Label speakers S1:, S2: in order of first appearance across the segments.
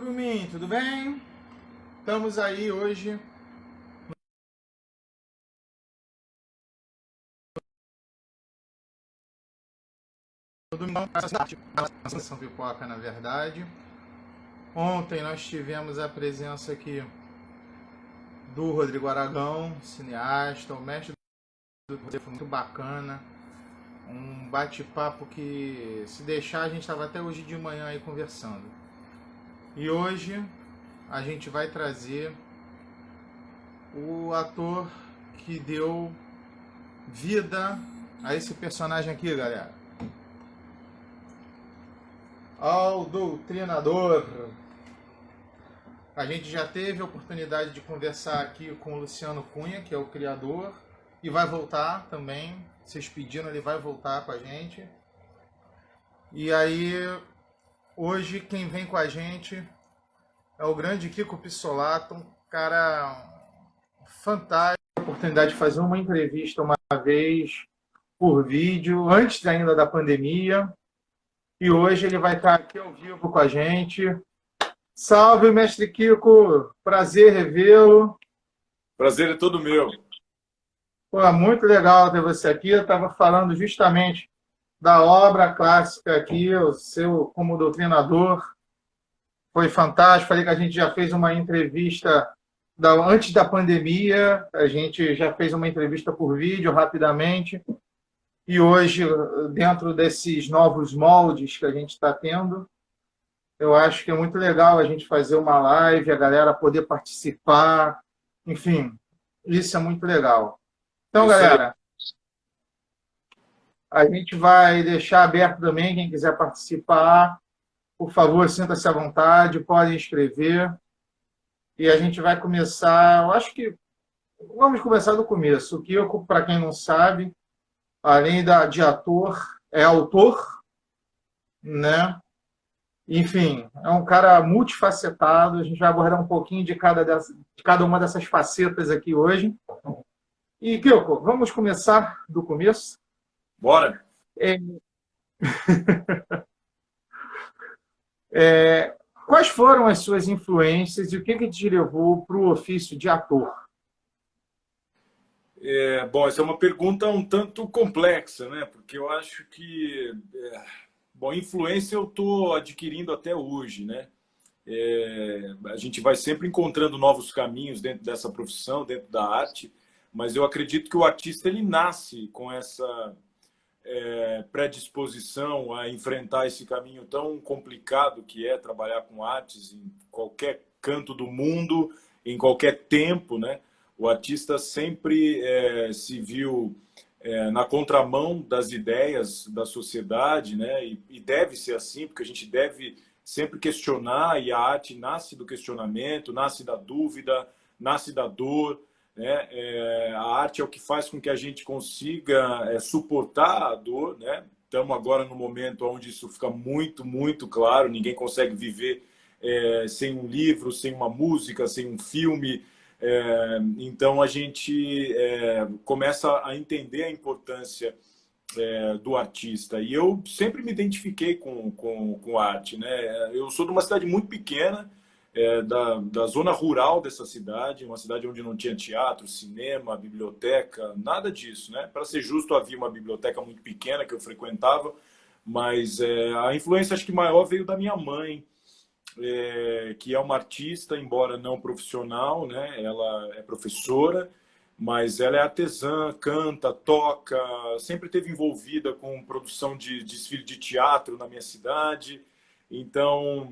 S1: Turminha, tudo bem? Estamos aí hoje no domingo, São Pipoca, na verdade. Ontem nós tivemos a presença aqui do Rodrigo Aragão, cineasta, o mestre do roteiro, foi muito bacana. Um bate-papo que, se deixar, a gente estava até hoje de manhã aí conversando. E hoje a gente vai trazer o ator que deu vida a esse personagem aqui, galera. Ao Doutrinador. A gente já teve a oportunidade de conversar aqui com o Luciano Cunha, que é o criador, e vai voltar também. Vocês pediram, ele vai voltar com a gente. E aí, hoje quem vem com a gente é o grande Kiko Pissolato, um cara fantástico. A oportunidade de fazer uma entrevista uma vez por vídeo, antes ainda da pandemia. E hoje ele vai estar aqui ao vivo com a gente. Salve, mestre Kiko! Prazer revê-lo.
S2: Prazer é todo meu.
S1: Pô, muito legal ter você aqui. Eu estava falando justamente da obra clássica aqui, o seu como doutrinador. Foi fantástico. Falei que a gente já fez uma entrevista antes da pandemia. A gente já fez uma entrevista por vídeo rapidamente. E hoje, dentro desses novos moldes que a gente está tendo, eu acho que é muito legal a gente fazer uma live, a galera poder participar. Enfim, isso é muito legal. Então, galera, a gente vai deixar aberto também, quem quiser participar, por favor, sinta-se à vontade, podem escrever. E a gente vai começar, eu acho que vamos começar do começo. O Kiko, para quem não sabe, além de ator, é autor, né? Enfim, é um cara multifacetado. A gente vai abordar um pouquinho de cada uma dessas facetas aqui hoje. E, Kiko, vamos começar do começo?
S2: Bora!
S1: Quais foram as suas influências e o que te levou para o ofício de ator?
S2: Bom, essa é uma pergunta um tanto complexa, né? Porque eu acho que, influência eu estou adquirindo até hoje, né? A gente vai sempre encontrando novos caminhos dentro dessa profissão, dentro da arte, mas eu acredito que o artista ele nasce com essa predisposição a enfrentar esse caminho tão complicado que é trabalhar com artes em qualquer canto do mundo, em qualquer tempo, né? O artista sempre se viu na contramão das ideias da sociedade, né? E deve ser assim, porque a gente deve sempre questionar, e a arte nasce do questionamento, nasce da dúvida, nasce da dor, né? A arte é o que faz com que a gente consiga suportar a dor, né? Estamos agora no momento onde isso fica muito, muito claro, ninguém consegue viver sem um livro, sem uma música, sem um filme. Então a gente começa a entender a importância do artista. E eu sempre me identifiquei com arte, né? Eu sou de uma cidade muito pequena, da zona rural dessa cidade, uma cidade onde não tinha teatro, cinema, biblioteca, nada disso, né? Para ser justo, havia uma biblioteca muito pequena que eu frequentava, mas a influência acho que maior veio da minha mãe, que é uma artista, embora não profissional, né? Ela é professora, mas ela é artesã, canta, toca, sempre esteve envolvida com produção de desfile de teatro na minha cidade. Então,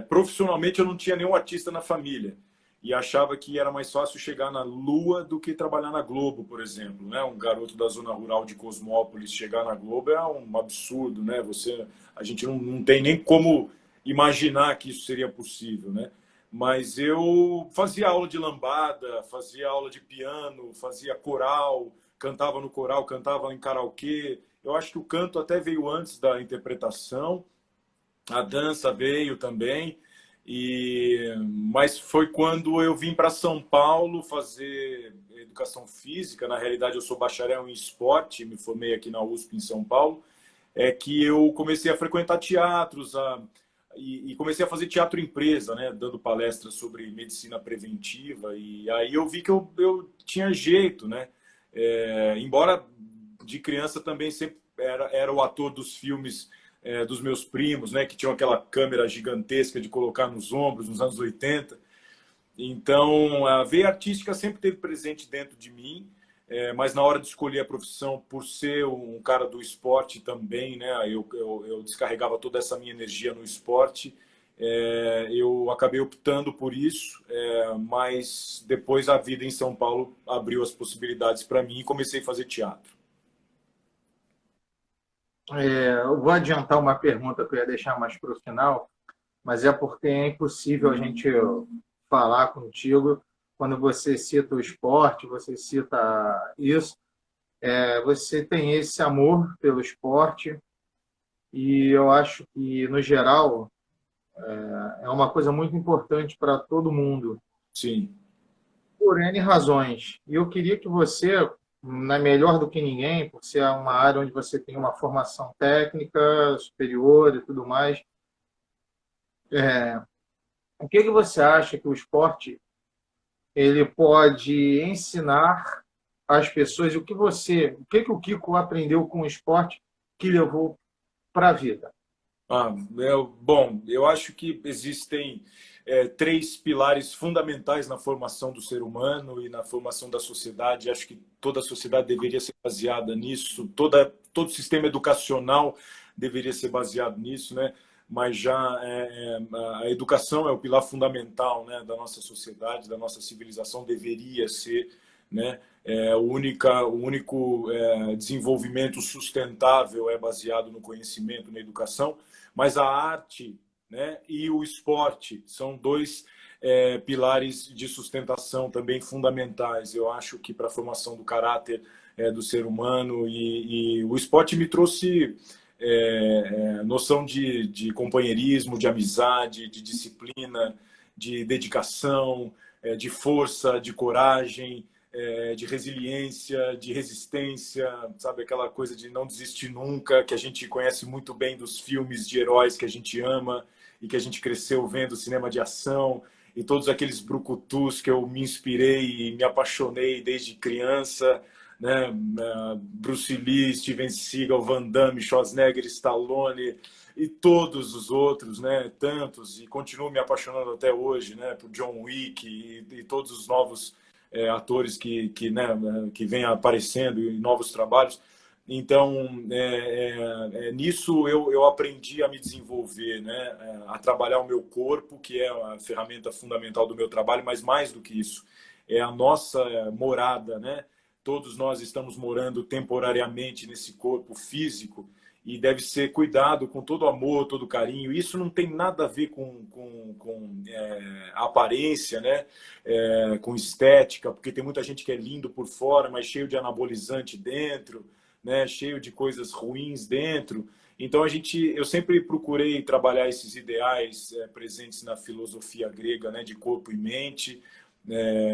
S2: profissionalmente, eu não tinha nenhum artista na família e achava que era mais fácil chegar na Lua do que trabalhar na Globo, por exemplo, né? Um garoto da zona rural de Cosmópolis chegar na Globo é um absurdo, né? A gente não tem nem como imaginar que isso seria possível, né? Mas eu fazia aula de lambada, fazia aula de piano, fazia coral, cantava no coral, cantava em karaokê. Eu acho que o canto até veio antes da interpretação, a dança veio também, mas foi quando eu vim para São Paulo fazer educação física. Na realidade, eu sou bacharel em esporte, me formei aqui na USP em São Paulo, que eu comecei a frequentar teatros, e comecei a fazer teatro empresa, né, dando palestras sobre medicina preventiva, e aí eu vi que eu tinha jeito, né? Embora de criança também sempre era o ator dos filmes dos meus primos, né, que tinham aquela câmera gigantesca de colocar nos ombros nos anos 80. Então, a veia artística sempre esteve presente dentro de mim, mas na hora de escolher a profissão, por ser um cara do esporte também, né, eu descarregava toda essa minha energia no esporte, eu acabei optando por isso, mas depois a vida em São Paulo abriu as possibilidades para mim e comecei a fazer teatro.
S1: Eu vou adiantar uma pergunta que eu ia deixar mais para o final, mas é porque é impossível a gente falar contigo quando você cita o esporte, você cita isso. Você tem esse amor pelo esporte e eu acho que, no geral, é uma coisa muito importante para todo mundo,
S2: Sim.
S1: por N razões. E eu queria que você, melhor do que ninguém, por ser uma área onde você tem uma formação técnica superior e tudo mais, o que você acha que o esporte ele pode ensinar às pessoas? O que o Kiko aprendeu com o esporte que levou para a vida?
S2: Bom, eu acho que existem três pilares fundamentais na formação do ser humano e na formação da sociedade. Acho que toda a sociedade deveria ser baseada nisso, todo o sistema educacional deveria ser baseado nisso, né? Mas já a educação é o pilar fundamental, né, da nossa sociedade, da nossa civilização, deveria ser, né? O único desenvolvimento sustentável é baseado no conhecimento, na educação, mas a arte, né, e o esporte são dois pilares de sustentação também fundamentais. Eu acho que para a formação do caráter do ser humano, e o esporte me trouxe noção de companheirismo, de amizade, de disciplina, de dedicação, de força, de coragem, de resiliência, de resistência, sabe? Aquela coisa de não desistir nunca, que a gente conhece muito bem dos filmes de heróis que a gente ama e que a gente cresceu vendo cinema de ação, e todos aqueles brucutus que eu me inspirei e me apaixonei desde criança, né? Bruce Lee, Steven Seagal, Van Damme, Schwarzenegger, Stallone e todos os outros, né? Tantos, e continuo me apaixonando até hoje, né? Por John Wick e todos os novos atores que vêm aparecendo em novos trabalhos. Então, nisso eu aprendi a me desenvolver, né? A trabalhar o meu corpo, que é a ferramenta fundamental do meu trabalho, mas mais do que isso, é a nossa morada, né? Todos nós estamos morando temporariamente nesse corpo físico e deve ser cuidado com todo amor, todo carinho. Isso não tem nada a ver com aparência, né? Com estética, porque tem muita gente que é lindo por fora, mas cheio de anabolizante dentro, né? Cheio de coisas ruins dentro. Então eu sempre procurei trabalhar esses ideais presentes na filosofia grega, né? De corpo e mente,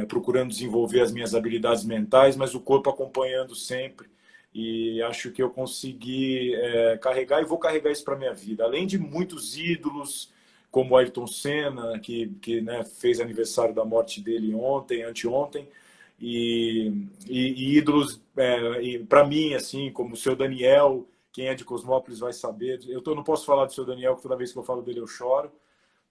S2: procurando desenvolver as minhas habilidades mentais, mas o corpo acompanhando sempre. E acho que eu consegui carregar e vou carregar isso para minha vida. Além de muitos ídolos, como Ayrton Senna, que né, fez aniversário da morte dele anteontem, e ídolos para mim, assim, como o seu Daniel. Quem é de Cosmópolis vai saber. Não posso falar do seu Daniel, que toda vez que eu falo dele eu choro,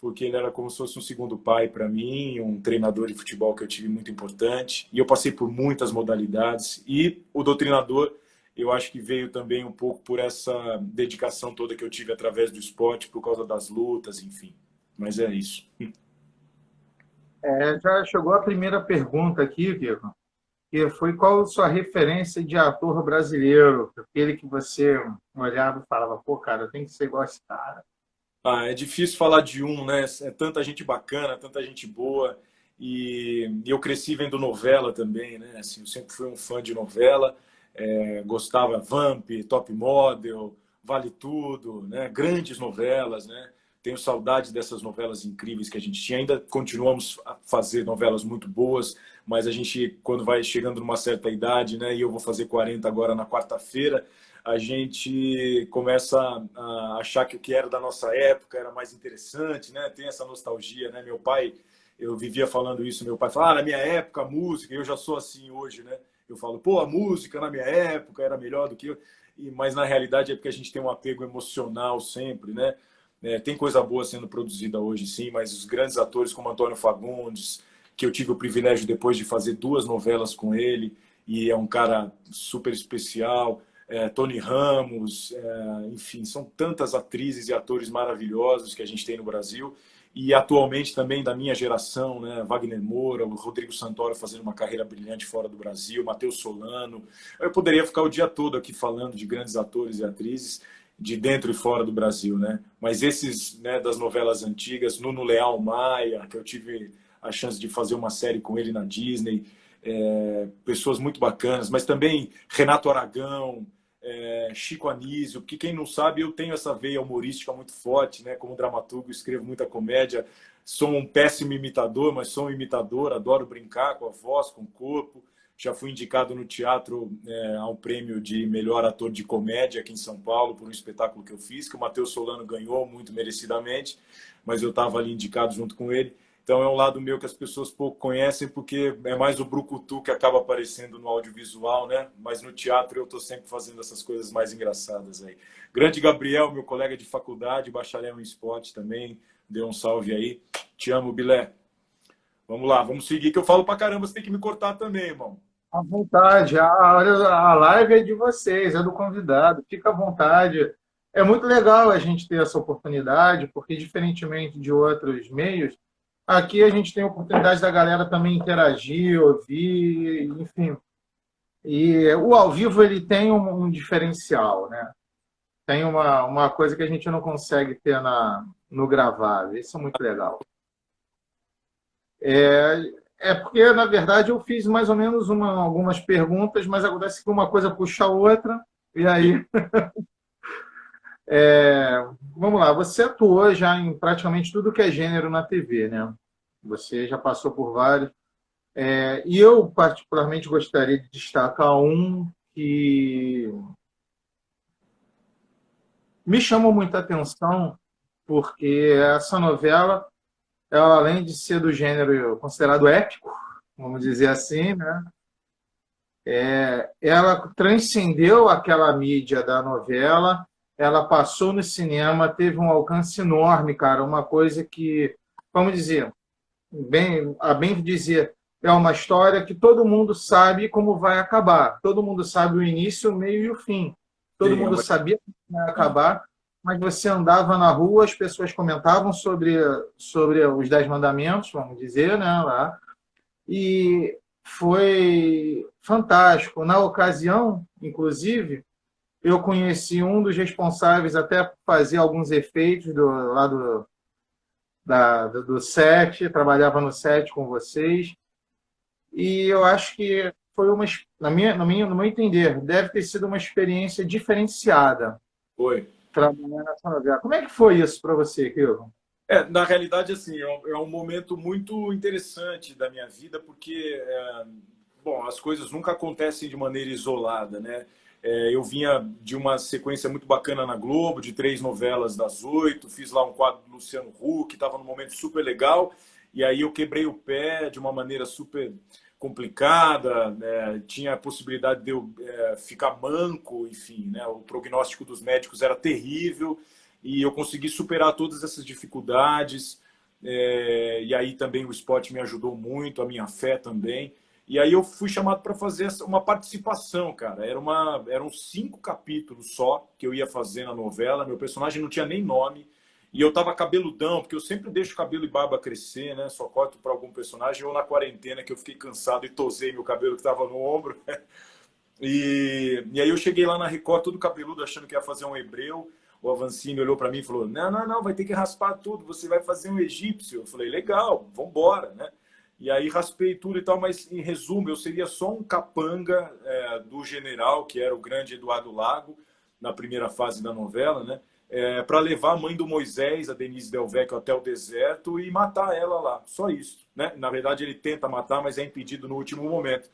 S2: porque ele era como se fosse um segundo pai para mim, um treinador de futebol que eu tive muito importante. E eu passei por muitas modalidades. E o doutrinador, eu acho que veio também um pouco por essa dedicação toda que eu tive através do esporte, por causa das lutas, enfim. Mas é isso.
S1: Já chegou a primeira pergunta aqui, Kiko, que foi: qual a sua referência de ator brasileiro? Aquele que você olhava e falava, pô, cara, eu tenho que ser igual a esse cara.
S2: É difícil falar de um, né? É tanta gente bacana, tanta gente boa. E eu cresci vendo novela também, né? Assim, eu sempre fui um fã de novela. Gostava Vamp, Top Model, Vale Tudo, né? Grandes novelas, né? Tenho saudade dessas novelas incríveis que a gente tinha. Ainda continuamos a fazer novelas muito boas, mas a gente, quando vai chegando numa certa idade, né, e eu vou fazer 40 agora na quarta-feira, a gente começa a achar que o que era da nossa época era mais interessante, né? Tem essa nostalgia, né? Meu pai, eu vivia falando isso, meu pai fala, na minha época a música, eu já sou assim hoje, né? Eu falo, pô, a música na minha época era melhor do que eu. Mas na realidade é porque a gente tem um apego emocional sempre, né? Tem coisa boa sendo produzida hoje, sim, mas os grandes atores como Antônio Fagundes, que eu tive o privilégio depois de fazer 2 novelas com ele, e é um cara super especial, Tony Ramos, enfim, são tantas atrizes e atores maravilhosos que a gente tem no Brasil, e atualmente também da minha geração, né, Wagner Moura, o Rodrigo Santoro fazendo uma carreira brilhante fora do Brasil, Matheus Solano. Eu poderia ficar o dia todo aqui falando de grandes atores e atrizes de dentro e fora do Brasil, né? Mas esses, né, das novelas antigas, Nuno Leal Maia, que eu tive a chance de fazer uma série com ele na Disney, pessoas muito bacanas, mas também Renato Aragão, Chico Anísio, porque quem não sabe, eu tenho essa veia humorística muito forte, né? Como dramaturgo, escrevo muita comédia, sou um péssimo imitador, mas sou um imitador, adoro brincar com a voz, com o corpo. Já fui indicado no teatro a um prêmio de melhor ator de comédia aqui em São Paulo por um espetáculo que eu fiz, que o Matheus Solano ganhou muito merecidamente, mas eu estava ali indicado junto com ele. Então é um lado meu que as pessoas pouco conhecem, porque é mais o brucutu que acaba aparecendo no audiovisual, né? Mas no teatro eu estou sempre fazendo essas coisas mais engraçadas aí. Grande Gabriel, meu colega de faculdade, bacharel em esporte também, deu um salve aí. Te amo, Bilé. Vamos lá, vamos seguir, que eu falo pra caramba, você tem que me cortar também, irmão.
S1: À vontade, a live é de vocês, é do convidado, fica à vontade. É muito legal a gente ter essa oportunidade, porque, diferentemente de outros meios, aqui a gente tem a oportunidade da galera também interagir, ouvir, enfim. E o ao vivo ele tem um diferencial, né? Tem uma coisa que a gente não consegue ter no gravado. Isso é muito legal. É porque, na verdade, eu fiz mais ou menos algumas perguntas, mas acontece que uma coisa puxa a outra, e aí. Vamos lá, você atuou já em praticamente tudo que é gênero na TV, né? Você já passou por vários. E eu, particularmente, gostaria de destacar um que me chamou muita atenção, porque essa novela, ela, além de ser do gênero considerado épico, vamos dizer assim, né? Ela transcendeu aquela mídia da novela, ela passou no cinema, teve um alcance enorme, cara, uma coisa que, vamos dizer, a bem dizer, é uma história que todo mundo sabe como vai acabar. Todo mundo sabe o início, o meio e o fim. Todo
S2: Sim,
S1: mundo sabia como vai acabar, mas você andava na rua, as pessoas comentavam sobre os 10 mandamentos, vamos dizer, né, lá, e foi fantástico. Na ocasião, inclusive, eu conheci um dos responsáveis até por fazer alguns efeitos lá do set, trabalhava no set com vocês, e eu acho que foi no meu entender, deve ter sido uma experiência diferenciada
S2: foi.
S1: trabalhar nessa novela. Como é que foi isso para você, Kilton?
S2: Na realidade, assim, é um momento muito interessante da minha vida, porque, bom, as coisas nunca acontecem de maneira isolada, né? Eu vinha de uma sequência muito bacana na Globo, de 3 novelas das 8, fiz lá um quadro do Luciano Huck, estava num momento super legal, e aí eu quebrei o pé de uma maneira super complicada, né? Tinha a possibilidade de eu ficar manco, enfim, né? O prognóstico dos médicos era terrível, e eu consegui superar todas essas dificuldades, e aí também o esporte me ajudou muito, a minha fé também. E aí eu fui chamado para fazer uma participação, cara. Eram 5 capítulos só que eu ia fazer na novela. Meu personagem não tinha nem nome. E eu tava cabeludão, porque eu sempre deixo cabelo e barba crescer, né? Só corto para algum personagem. Ou na quarentena, que eu fiquei cansado e tosei meu cabelo que estava no ombro. E aí eu cheguei lá na Record, todo cabeludo, achando que ia fazer um hebreu. O Avancini olhou para mim e falou, não, vai ter que raspar tudo, você vai fazer um egípcio. Eu falei, legal, vambora, né? E aí raspei tudo e tal, mas em resumo, eu seria só um capanga do general, que era o grande Eduardo Lago, na primeira fase da novela, né? para levar a mãe do Moisés, a Denise Del Vecchio, até o deserto e matar ela lá. Só isso, né? Na verdade, ele tenta matar, mas é impedido no último momento.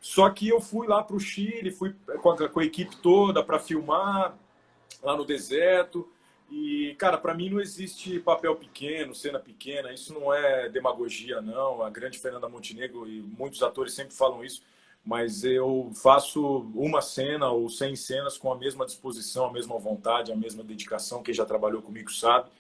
S2: Só que eu fui lá para o Chile, fui com a equipe toda para filmar lá no deserto. E, cara, para mim não existe papel pequeno, cena pequena. Isso não é demagogia, não. A grande Fernanda Montenegro e muitos atores sempre falam isso. Mas eu faço uma cena ou 100 cenas com a mesma disposição, a mesma vontade, a mesma dedicação. Quem já trabalhou comigo sabe.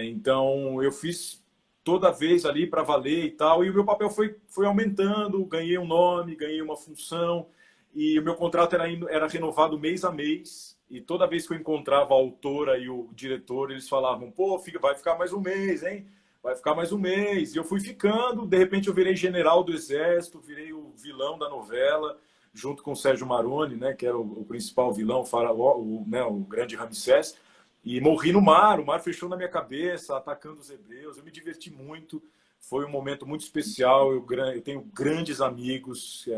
S2: Então, eu fiz toda vez ali para valer e tal. E o meu papel foi aumentando, ganhei um nome, ganhei uma função. E o meu contrato era renovado mês a mês. E toda vez que eu encontrava a autora e o diretor, eles falavam, pô, vai ficar mais um mês, hein? Vai ficar mais um mês. E eu fui ficando, de repente eu virei general do Exército, virei o vilão da novela, junto com o Sérgio Maroni, né, que era o principal vilão, o faraó, o grande Ramsés. E morri no mar, o mar fechou na minha cabeça, atacando os hebreus. Eu me diverti muito, foi um momento muito especial. Eu tenho grandes amigos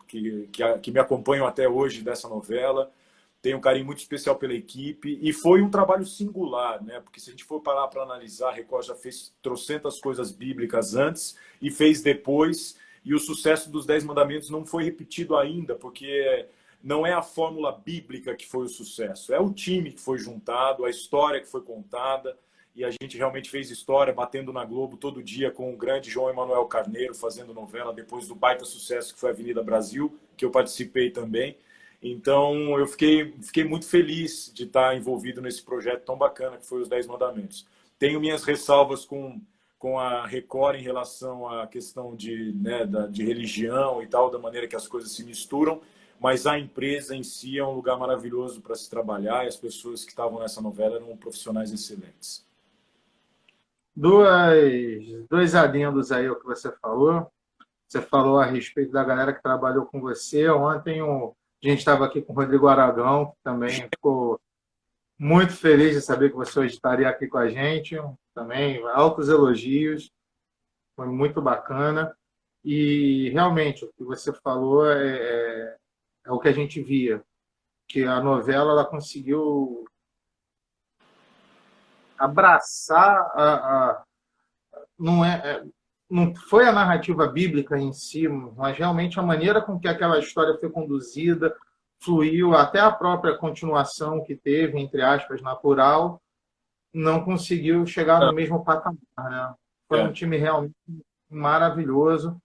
S2: que me acompanham até hoje dessa novela. Tenho um carinho muito especial pela equipe. E foi um trabalho singular, né? Porque se a gente for parar para analisar, a Record já fez trocentas coisas bíblicas antes e fez depois. E o sucesso dos 10 Mandamentos não foi repetido ainda, porque não é a fórmula bíblica que foi o sucesso. É o time que foi juntado, a história que foi contada. E a gente realmente fez história, batendo na Globo todo dia com o grande João Emanuel Carneiro, fazendo novela depois do baita sucesso que foi a Avenida Brasil, que eu participei também. Então, eu fiquei muito feliz de estar envolvido nesse projeto tão bacana que foi os 10 Mandamentos. Tenho minhas ressalvas com a Record em relação à questão de religião e tal, da maneira que as coisas se misturam, mas a empresa em si é um lugar maravilhoso para se trabalhar e as pessoas que estavam nessa novela eram profissionais excelentes.
S1: Dois adendos aí ao que você falou. Você falou a respeito da galera que trabalhou com você. Ontem a gente estava aqui com o Rodrigo Aragão, que também ficou muito feliz de saber que você hoje estaria aqui com a gente. Também altos elogios, foi muito bacana. E realmente o que você falou é o que a gente via, que a novela ela conseguiu abraçar não foi a narrativa bíblica em si, mas realmente a maneira com que aquela história foi conduzida, fluiu, até a própria continuação que teve, entre aspas, natural, não conseguiu chegar no mesmo patamar, né? Foi um time realmente maravilhoso.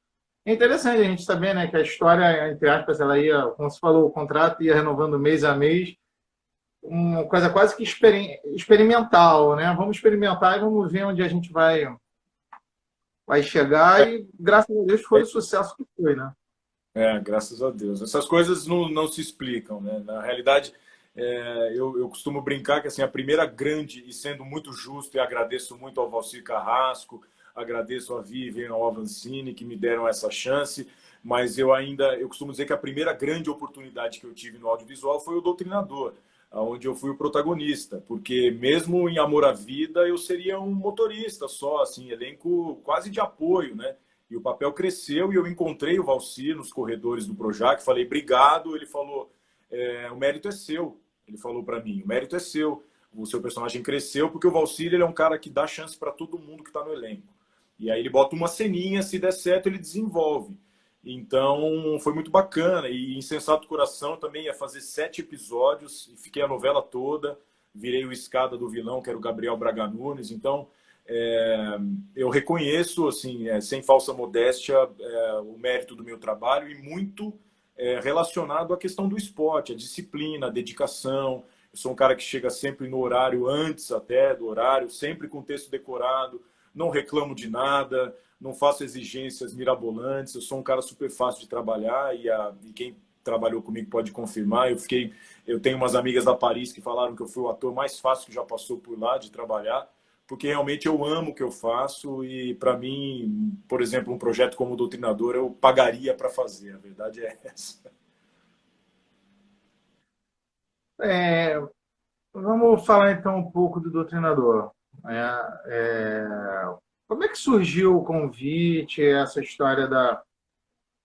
S1: É interessante a gente saber, né, que a história, entre aspas, ela ia, como você falou, o contrato ia renovando mês a mês, uma coisa quase que experimental, né? Vamos experimentar e vamos ver onde a gente vai chegar e, graças a Deus, foi o sucesso que foi, né?
S2: Graças a Deus. Essas coisas não se explicam, né? Na realidade, eu costumo brincar que assim, a primeira grande, e sendo muito justo, e agradeço muito ao Valcir Carrasco, agradeço a Vivian, ao Avancini, que me deram essa chance, mas eu costumo dizer que a primeira grande oportunidade que eu tive no audiovisual foi o Doutrinador, onde eu fui o protagonista, porque mesmo em Amor à Vida eu seria um motorista só, assim, elenco quase de apoio, né? E o papel cresceu e eu encontrei o Valcir nos corredores do Projac, falei, obrigado, ele falou, o mérito é seu, ele falou para mim, o mérito é seu, o seu personagem cresceu, porque o Valcir ele é um cara que dá chance para todo mundo que está no elenco. E aí ele bota uma ceninha, se der certo ele desenvolve. Então, foi muito bacana. E Insensato Coração também ia fazer 7 episódios e fiquei a novela toda. Virei o escada do vilão, que era o Gabriel Braga Nunes. Então, eu reconheço, assim, sem falsa modéstia, o mérito do meu trabalho e muito relacionado à questão do esporte, a disciplina, a dedicação. Eu sou um cara que chega sempre no horário, antes até do horário, sempre com o texto decorado, não reclamo de nada, não faço exigências mirabolantes, eu sou um cara super fácil de trabalhar e quem trabalhou comigo pode confirmar. Eu tenho umas amigas da Paris que falaram que eu fui o ator mais fácil que já passou por lá de trabalhar, porque realmente eu amo o que eu faço e para mim, por exemplo, um projeto como o Doutrinador eu pagaria para fazer, a verdade é essa.
S1: Vamos falar então um pouco do Doutrinador. Como é que surgiu o convite, essa história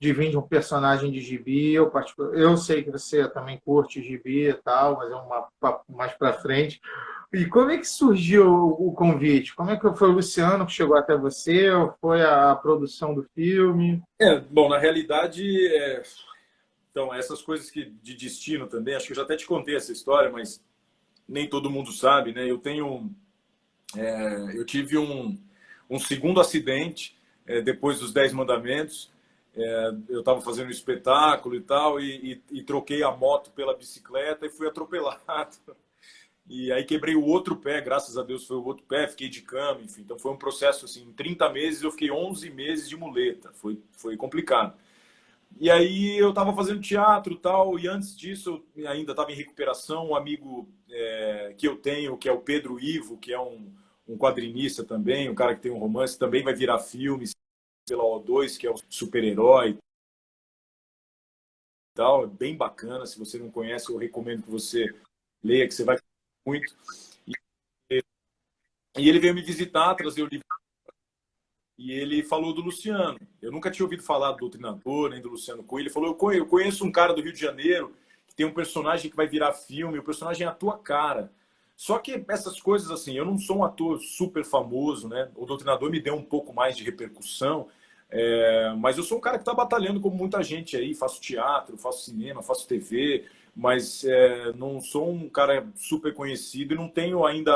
S1: de vir de um personagem de gibi. Eu sei que você também curte gibi e tal, mas é um papo mais para frente. E como é que surgiu o convite? Como é que foi o Luciano que chegou até você? Ou foi a produção do filme?
S2: Bom, na realidade, então, essas coisas que de destino também, acho que eu já até te contei essa história, mas nem todo mundo sabe, né? Eu tive um segundo acidente depois dos 10 mandamentos. Eu estava fazendo um espetáculo e tal, e troquei a moto pela bicicleta e fui atropelado. E aí quebrei o outro pé, graças a Deus foi o outro pé, fiquei de cama, enfim. Então foi um processo assim, em 30 meses eu fiquei 11 meses de muleta, foi complicado. E aí eu estava fazendo teatro e tal, e antes disso eu ainda estava em recuperação. Um amigo que eu tenho, que é o Pedro Ivo, que é um quadrinista também, um cara que tem um romance, também vai virar filme pela O2, que é o super-herói e tal. É bem bacana, se você não conhece, eu recomendo que você leia, que você vai muito. E ele veio me visitar, trazer o livro, e ele falou do Luciano. Eu nunca tinha ouvido falar do Doutrinador, nem do Luciano Cunha. Ele falou, eu conheço um cara do Rio de Janeiro, que tem um personagem que vai virar filme, o personagem é a tua cara. Só que essas coisas, assim, eu não sou um ator super famoso, né? O Doutrinador me deu um pouco mais de repercussão, mas eu sou um cara que está batalhando como muita gente aí, faço teatro, faço cinema, faço TV, mas não sou um cara super conhecido e não tenho ainda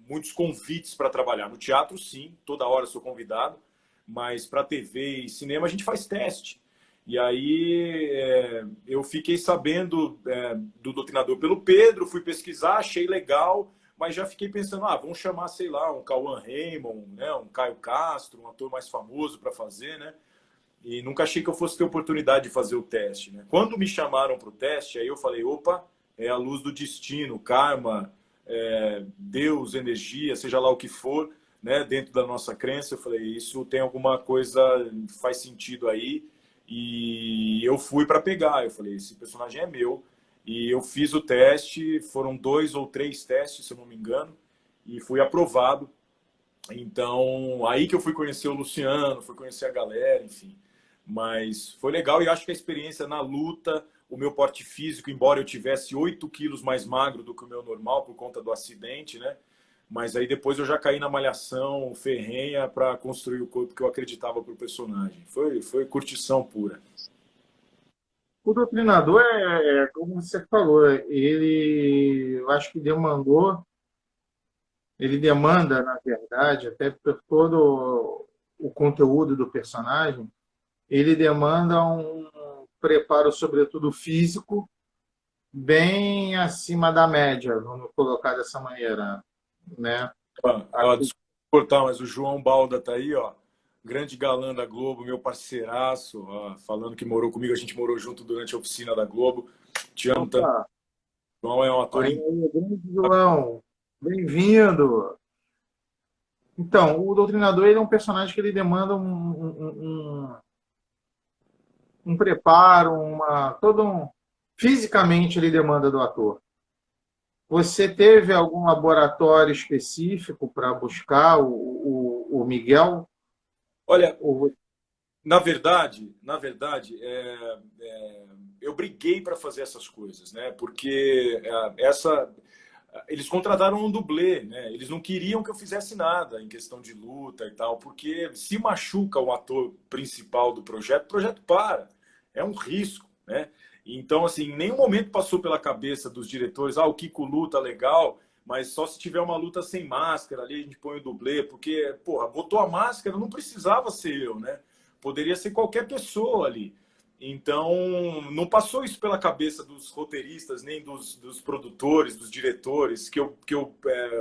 S2: muitos convites para trabalhar. No teatro, sim, toda hora sou convidado, mas para TV e cinema a gente faz teste. E aí eu fiquei sabendo do Doutrinador pelo Pedro, fui pesquisar, achei legal, mas já fiquei pensando, vamos chamar, sei lá, um Cauã Raymond, né, um Caio Castro, um ator mais famoso para fazer, né? E nunca achei que eu fosse ter oportunidade de fazer o teste, né? Quando me chamaram para o teste, aí eu falei, opa, é a luz do destino, karma, Deus, energia, seja lá o que for, né, dentro da nossa crença. Eu falei, isso tem alguma coisa, faz sentido aí. E eu fui para pegar. Eu falei, esse personagem é meu. E eu fiz o teste, foram 2 ou 3 testes, se eu não me engano, e fui aprovado. Então, aí que eu fui conhecer o Luciano, fui conhecer a galera, enfim. Mas foi legal e acho que a experiência na luta, o meu porte físico, embora eu tivesse 8 quilos mais magro do que o meu normal por conta do acidente, né? Mas aí depois eu já caí na malhação ferrenha para construir o corpo que eu acreditava pro personagem. Foi curtição pura.
S1: O Doutrinador como você falou, eu acho que ele demanda, na verdade, até por todo o conteúdo do personagem, ele demanda um preparo, sobretudo físico, bem acima da média, vamos colocar dessa maneira, né?
S2: Desculpa cortar, mas o João Balda tá aí, ó. Grande galã da Globo, meu parceiraço, ó, falando que morou comigo, a gente morou junto durante a oficina da Globo. Te amo tanto.
S1: Opa,
S2: O João é um ator
S1: aí, grande João, bem-vindo. Então, o Doutrinador ele é um personagem que ele demanda um preparo, fisicamente ele demanda do ator. Você teve algum laboratório específico para buscar o Miguel?
S2: Olha,
S1: Ou-
S2: na verdade, eu briguei para fazer essas coisas, né? Porque eles contrataram um dublê, né? Eles não queriam que eu fizesse nada em questão de luta e tal, porque se machuca o ator principal do projeto, o projeto para. É um risco, né? Então, assim, em nenhum momento passou pela cabeça dos diretores, o Kiko luta legal, mas só se tiver uma luta sem máscara ali, a gente põe o dublê, porque, porra, botou a máscara, não precisava ser eu, né? Poderia ser qualquer pessoa ali. Então, não passou isso pela cabeça dos roteiristas, nem dos produtores, dos diretores, que eu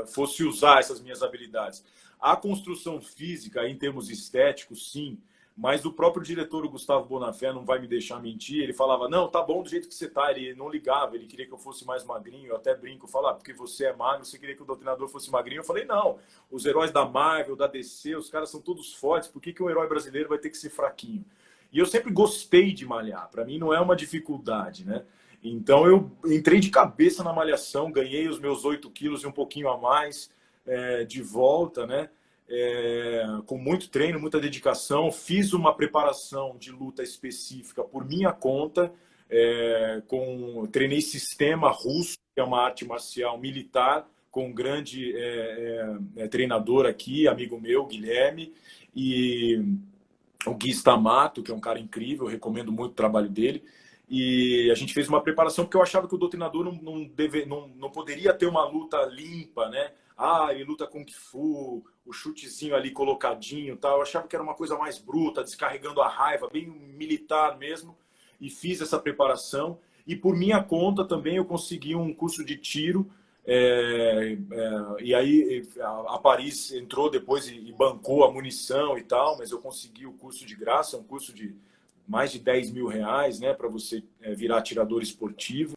S2: fosse usar essas minhas habilidades. A construção física, em termos estéticos, sim, mas o próprio diretor, o Gustavo Bonafé, não vai me deixar mentir. Ele falava, não, tá bom do jeito que você tá. Ele não ligava, ele queria que eu fosse mais magrinho. Eu até brinco, falar, porque você é magro, você queria que o Doutrinador fosse magrinho. Eu falei, não, os heróis da Marvel, da DC, os caras são todos fortes, por que um herói brasileiro vai ter que ser fraquinho? E eu sempre gostei de malhar, para mim não é uma dificuldade, né? Então eu entrei de cabeça na malhação, ganhei os meus 8 quilos e um pouquinho a mais de volta, né? com muito treino, muita dedicação. Fiz uma preparação de luta específica por minha conta, treinei sistema russo, que é uma arte marcial militar, com um grande treinador aqui, amigo meu, Guilherme, e o Gui Stamato, que é um cara incrível, eu recomendo muito o trabalho dele. E a gente fez uma preparação porque eu achava que o doutrinador não poderia ter uma luta limpa, né? Ele luta Kung Fu, o chutezinho ali colocadinho e tal. Eu achava que era uma coisa mais bruta, descarregando a raiva, bem militar mesmo. E fiz essa preparação. E por minha conta também eu consegui um curso de tiro. E aí a Paris entrou depois e bancou a munição e tal, mas eu consegui o curso de graça, um curso de mais de 10 mil reais, né, para você virar atirador esportivo.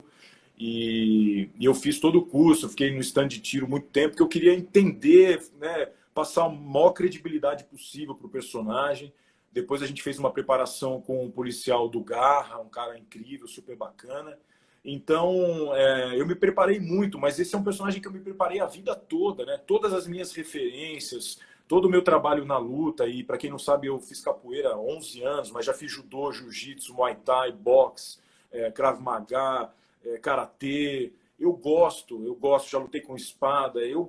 S2: E eu fiz todo o curso, eu fiquei no stand de tiro muito tempo, porque eu queria entender, né, passar a maior credibilidade possível para o personagem. Depois a gente fez uma preparação com um policial do Garra, um cara incrível, super bacana. Então, eu me preparei muito, mas esse é um personagem que eu me preparei a vida toda, né? Todas as minhas referências, todo o meu trabalho na luta, e para quem não sabe, eu fiz capoeira há 11 anos, mas já fiz judô, jiu-jitsu, muay thai, boxe, krav maga, karatê. Eu gosto, já lutei com espada, eu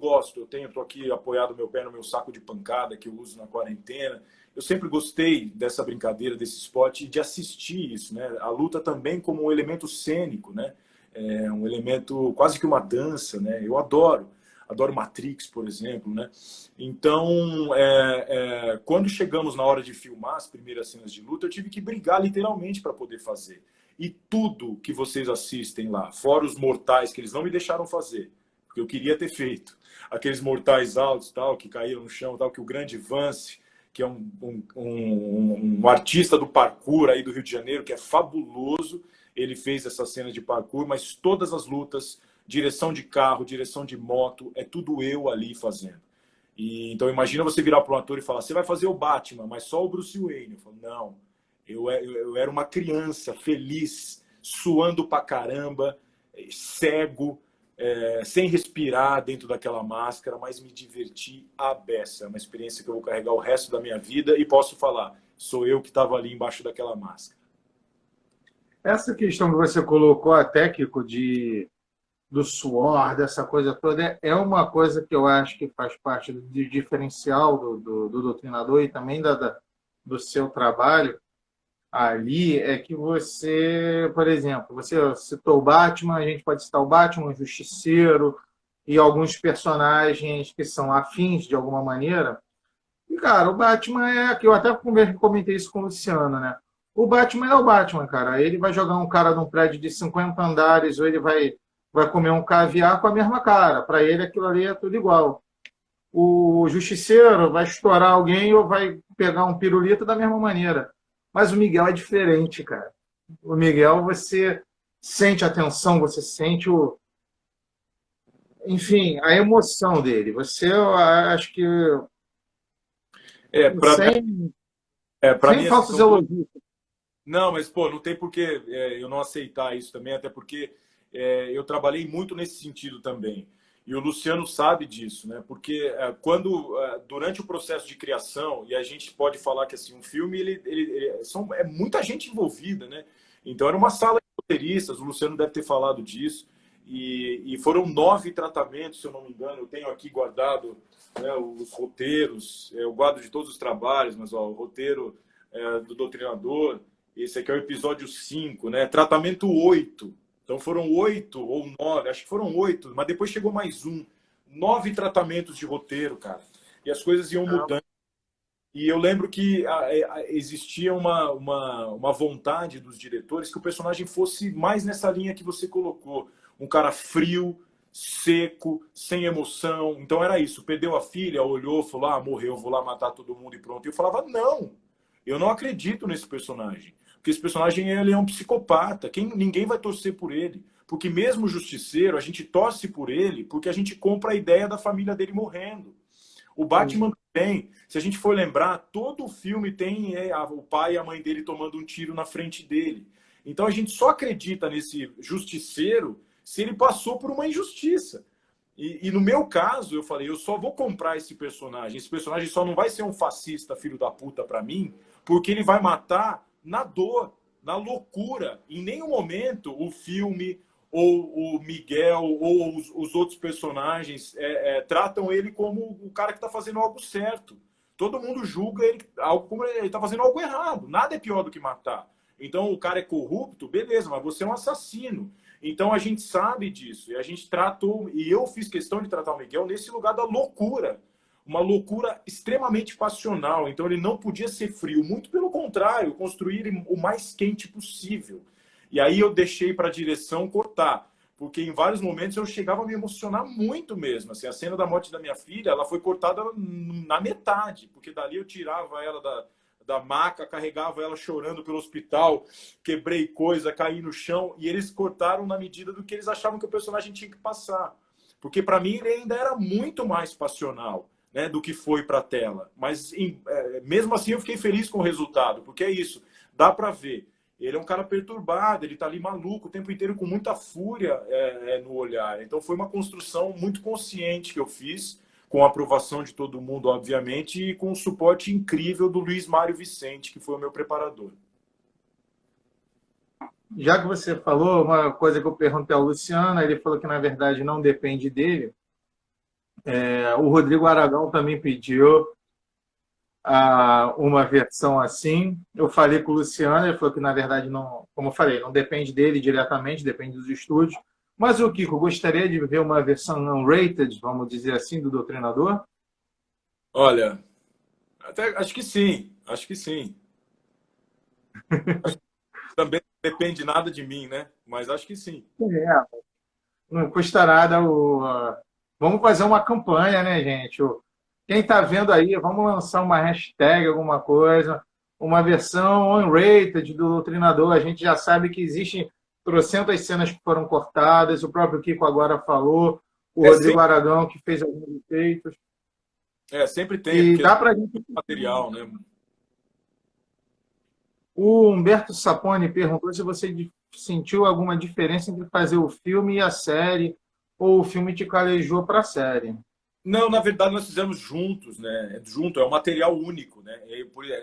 S2: tô aqui apoiado meu pé no meu saco de pancada que eu uso na quarentena. Eu sempre gostei dessa brincadeira, desse esporte e de assistir isso, né? A luta também como um elemento cênico, né? Um elemento quase que uma dança, né? Eu adoro Matrix, por exemplo, né? Então, quando chegamos na hora de filmar as primeiras cenas de luta, eu tive que brigar literalmente para poder fazer. E tudo que vocês assistem lá, fora os mortais que eles não me deixaram fazer, porque eu queria ter feito, aqueles mortais altos tal que caíram no chão, tal que o grande Vance, que é um artista do parkour aí do Rio de Janeiro, que é fabuloso. Ele fez essa cena de parkour, mas todas as lutas, direção de carro, direção de moto, é tudo eu ali fazendo. Então imagina você virar para um ator e falar, você vai fazer o Batman, mas só o Bruce Wayne. Eu falo, não, eu era uma criança feliz, suando pra caramba, cego, sem respirar dentro daquela máscara, mas me diverti à beça. É uma experiência que eu vou carregar o resto da minha vida e posso falar, sou eu que estava ali embaixo daquela máscara.
S1: Essa questão que você colocou até, Kiko, do suor, dessa coisa toda, é uma coisa que eu acho que faz parte do diferencial do doutrinador e também do seu trabalho ali, é que você, por exemplo, você citou o Batman, a gente pode citar o Batman, o Justiceiro e alguns personagens que são afins de alguma maneira. E, cara, o Batman eu até comentei isso com o Luciano, né? O Batman é o Batman, cara. Ele vai jogar um cara num prédio de 50 andares ou ele vai comer um caviar com a mesma cara. Para ele, aquilo ali é tudo igual. O Justiceiro vai estourar alguém ou vai pegar um pirulito da mesma maneira. Mas o Miguel é diferente, cara. O Miguel, você sente a tensão, você sente enfim, a emoção dele. Você, eu acho que sem
S2: mim,
S1: falsos elogios.
S2: Não, mas pô, não tem por que eu não aceitar isso também, até porque eu trabalhei muito nesse sentido também. E o Luciano sabe disso, né? Porque durante o processo de criação, e a gente pode falar que assim, um filme é muita gente envolvida, né? Então era uma sala de roteiristas, o Luciano deve ter falado disso, e foram 9 tratamentos, se eu não me engano. Eu tenho aqui guardado, né, os roteiros, eu guardo de todos os trabalhos, mas o roteiro do Doutrinador, esse aqui é o episódio 5, né? Tratamento 8. Então foram 8 ou 9, acho que foram 8, mas depois chegou mais um. 9 tratamentos de roteiro, cara. E as coisas iam mudando. E eu lembro que existia uma vontade dos diretores que o personagem fosse mais nessa linha que você colocou. Um cara frio, seco, sem emoção. Então era isso. Perdeu a filha, olhou, falou, morreu, vou lá matar todo mundo e pronto. E eu falava, não, eu não acredito nesse personagem. Porque esse personagem ele é um psicopata. Ninguém vai torcer por ele. Porque mesmo o Justiceiro, a gente torce por ele porque a gente compra a ideia da família dele morrendo. O Batman também. Se a gente for lembrar, todo o filme tem o pai e a mãe dele tomando um tiro na frente dele. Então a gente só acredita nesse Justiceiro se ele passou por uma injustiça. E no meu caso, eu falei, eu só vou comprar esse personagem só não vai ser um fascista filho da puta para mim, porque ele vai matar na dor, na loucura. Em nenhum momento o filme, ou o Miguel, ou os outros personagens tratam ele como o cara que está fazendo algo certo. Todo mundo julga ele algo como ele está fazendo algo errado. Nada é pior do que matar. Então o cara é corrupto, beleza, mas você é um assassino. Então a gente sabe disso e a gente tratou, e eu fiz questão de tratar o Miguel nesse lugar da loucura, uma loucura extremamente passional. Então ele não podia ser frio, muito pelo contrário, construir ele o mais quente possível. E aí eu deixei para a direção cortar, porque em vários momentos eu chegava a me emocionar muito mesmo. Assim, a cena da morte da minha filha, ela foi cortada na metade, porque dali eu tirava ela da maca, carregava ela chorando pelo hospital, quebrei coisa, caí no chão, e eles cortaram na medida do que eles achavam que o personagem tinha que passar. Porque para mim ele ainda era muito mais passional, né, do que foi para a tela. Mas mesmo assim eu fiquei feliz com o resultado, porque é isso, dá para ver. Ele é um cara perturbado, ele está ali maluco o tempo inteiro com muita fúria no olhar. Então foi uma construção muito consciente que eu fiz, com a aprovação de todo mundo, obviamente, e com o suporte incrível do Luiz Mário Vicente, que foi o meu preparador.
S1: Já que você falou, uma coisa que eu perguntei ao Luciano, ele falou que, na verdade, não depende dele. O Rodrigo Aragão também pediu uma versão assim. Eu falei com o Luciano, ele falou que, na verdade, não, como eu falei, não depende dele diretamente, depende dos estúdios. Mas o Kiko, gostaria de ver uma versão unrated, vamos dizer assim, do Doutrinador?
S2: Olha, acho que sim, acho que sim. Também não depende nada de mim, né? Mas acho que sim.
S1: Não custa nada. Vamos fazer uma campanha, né, gente? Quem está vendo aí, vamos lançar uma hashtag, alguma coisa, uma versão unrated do Doutrinador. A gente já sabe que existem trocentas cenas que foram cortadas, o próprio Kiko agora falou, o Rodrigo Aragão que fez alguns efeitos.
S2: Sempre tem,
S1: e
S2: porque
S1: dá pra gente...
S2: material, né?
S1: O Humberto Saponi perguntou se você sentiu alguma diferença entre fazer o filme e a série, ou o filme te calejou para a série.
S2: Não, na verdade nós fizemos juntos, né? Junto, é um material único, né?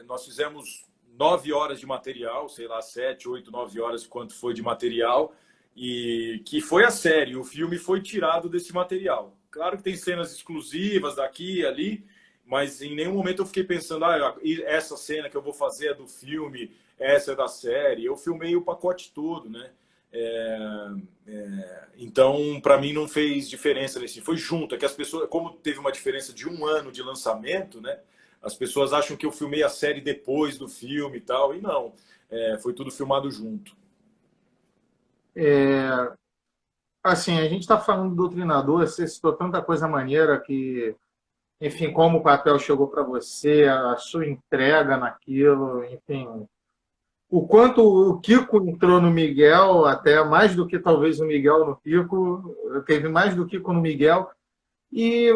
S2: Nós fizemos 9 horas de material, sei lá, 7, 8, 9 horas, quanto foi de material, e que foi a série. O filme foi tirado desse material. Claro que tem cenas exclusivas daqui e ali, mas em nenhum momento eu fiquei pensando, essa cena que eu vou fazer é do filme, essa é da série. Eu filmei o pacote todo, né? Então, para mim, não fez diferença nesse. Foi junto. É que as pessoas, como teve uma diferença de 1 ano de lançamento, né? As pessoas acham que eu filmei a série depois do filme e tal, e não. Foi tudo filmado junto.
S1: Assim, a gente está falando do Doutrinador, você citou tanta coisa maneira que, enfim, como o papel chegou para você, a sua entrega naquilo, enfim, o quanto o Kiko entrou no Miguel, até mais do que talvez o Miguel no Kiko, teve mais do Kiko no Miguel, e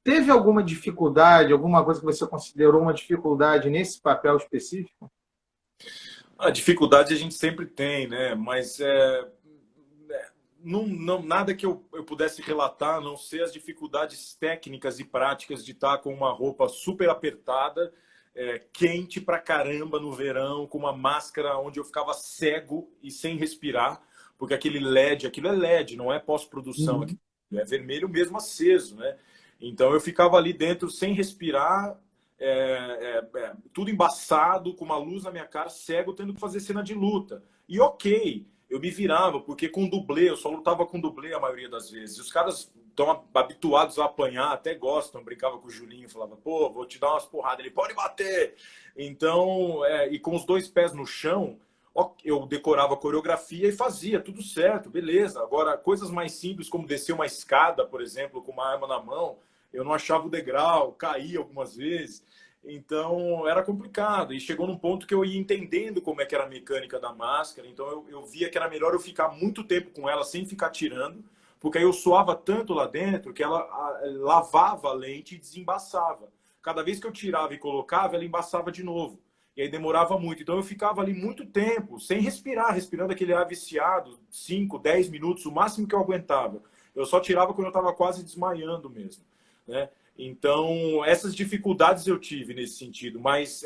S1: teve alguma dificuldade, alguma coisa que você considerou uma dificuldade nesse papel específico?
S2: A dificuldade a gente sempre tem, né? Mas não, nada que eu pudesse relatar, a não ser as dificuldades técnicas e práticas de estar com uma roupa super apertada, quente pra caramba no verão, com uma máscara onde eu ficava cego e sem respirar, porque aquilo é LED, não é pós-produção, é vermelho mesmo aceso, né? Então eu ficava ali dentro sem respirar, tudo embaçado, com uma luz na minha cara, cego, tendo que fazer cena de luta. E ok, eu me virava, porque com dublê, eu só lutava com dublê a maioria das vezes. E os caras estão habituados a apanhar, até gostam. Brincava com o Julinho, falava, pô, vou te dar umas porradas. Ele, pode bater! Então, e com os 2 pés no chão, eu decorava a coreografia e fazia tudo certo, beleza. Agora, coisas mais simples, como descer uma escada, por exemplo, com uma arma na mão, eu não achava o degrau, caía algumas vezes. Então, era complicado. E chegou num ponto que eu ia entendendo como é que era a mecânica da máscara. Então, eu via que era melhor eu ficar muito tempo com ela sem ficar tirando, porque aí eu suava tanto lá dentro que ela lavava a lente e desembaçava. Cada vez que eu tirava e colocava, ela embaçava de novo. E aí demorava muito. Então, eu ficava ali muito tempo, sem respirar, respirando aquele ar viciado, 5, 10 minutos, o máximo que eu aguentava. Eu só tirava quando eu estava quase desmaiando mesmo, né? Então, essas dificuldades eu tive nesse sentido, mas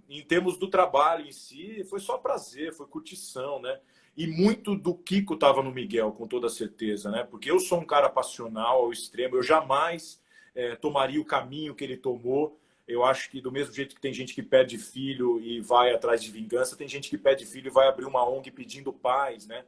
S2: em termos do trabalho em si, foi só prazer, foi curtição, né? E muito do Kiko estava no Miguel, com toda certeza, né? Porque eu sou um cara passional ao extremo, eu jamais tomaria o caminho que ele tomou. Eu acho que do mesmo jeito que tem gente que perde filho e vai atrás de vingança, tem gente que perde filho e vai abrir uma ONG pedindo paz, né?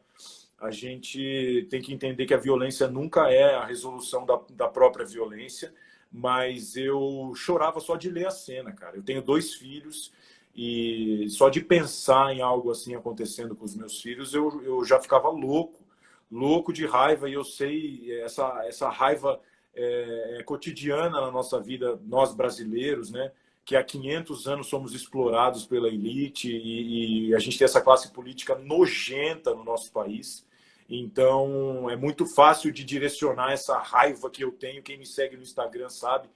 S2: A gente tem que entender que a violência nunca é a resolução da própria violência, mas eu chorava só de ler a cena, cara. Eu tenho 2 filhos e só de pensar em algo assim acontecendo com os meus filhos, eu já ficava louco, louco de raiva. E eu sei, essa raiva é cotidiana na nossa vida, nós brasileiros, né? Que há 500 anos somos explorados pela elite e a gente tem essa classe política nojenta no nosso país. Então, é muito fácil de direcionar essa raiva que eu tenho. Quem me segue no Instagram sabe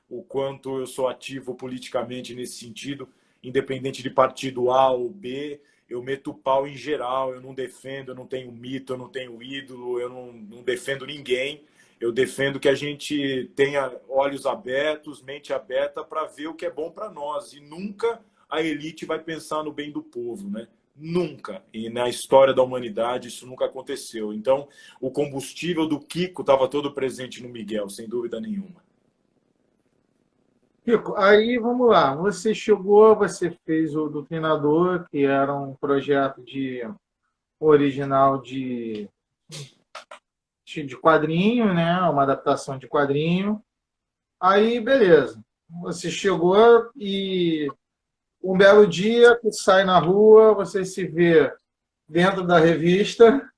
S2: o quanto eu sou ativo politicamente nesse sentido, independente de partido A ou B. Eu meto o pau em geral, eu não defendo, eu não tenho mito, eu não tenho ídolo, eu não defendo ninguém. Eu defendo que a gente tenha olhos abertos, mente aberta para ver o que é bom para nós. E nunca a elite vai pensar no bem do povo, né? Nunca. E na história da humanidade isso nunca aconteceu. Então, o combustível do Kiko estava todo presente no Miguel, sem dúvida nenhuma.
S1: Kiko, aí vamos lá. Você chegou, você fez o Doutrinador, que era um projeto original de quadrinho, né? Uma adaptação de quadrinho. Aí, beleza. Você chegou e um belo dia que sai na rua, você se vê dentro da revista,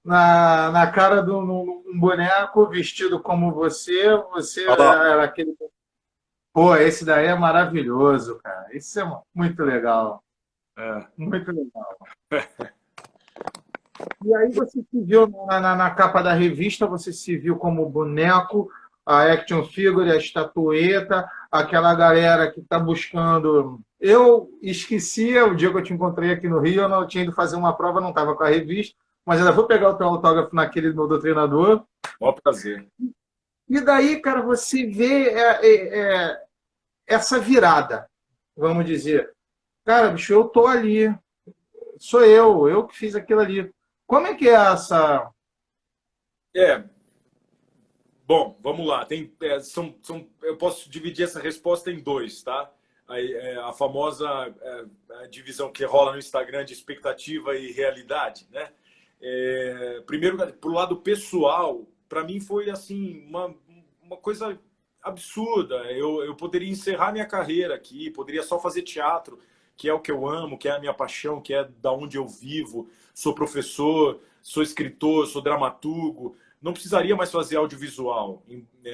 S1: na cara de um boneco vestido como você
S2: Olha
S1: era aquele. Pô, esse daí é maravilhoso, cara. Isso é muito legal.
S2: lá.
S1: Muito legal. E aí você se viu na capa da revista, você se viu como boneco, a action figure, a estatueta, aquela galera que está buscando. Eu esquecia o dia que eu te encontrei aqui no Rio, eu não tinha ido fazer uma prova, não estava com a revista, mas ainda vou pegar o teu autógrafo naquele no Doutrinador.
S2: Maior prazer.
S1: E daí, cara, você vê essa virada, vamos dizer. Cara, bicho, eu tô ali, sou eu que fiz aquilo ali. Como é que é essa.
S2: É, bom, vamos lá. Eu posso dividir essa resposta em 2, tá? A famosa a divisão que rola no Instagram de expectativa e realidade, né? Primeiro, pro lado pessoal, para mim foi assim uma coisa absurda. Eu poderia encerrar minha carreira aqui, poderia só fazer teatro, que é o que eu amo, que é a minha paixão, que é da onde eu vivo. Sou professor, sou escritor, sou dramaturgo. Não precisaria mais fazer audiovisual,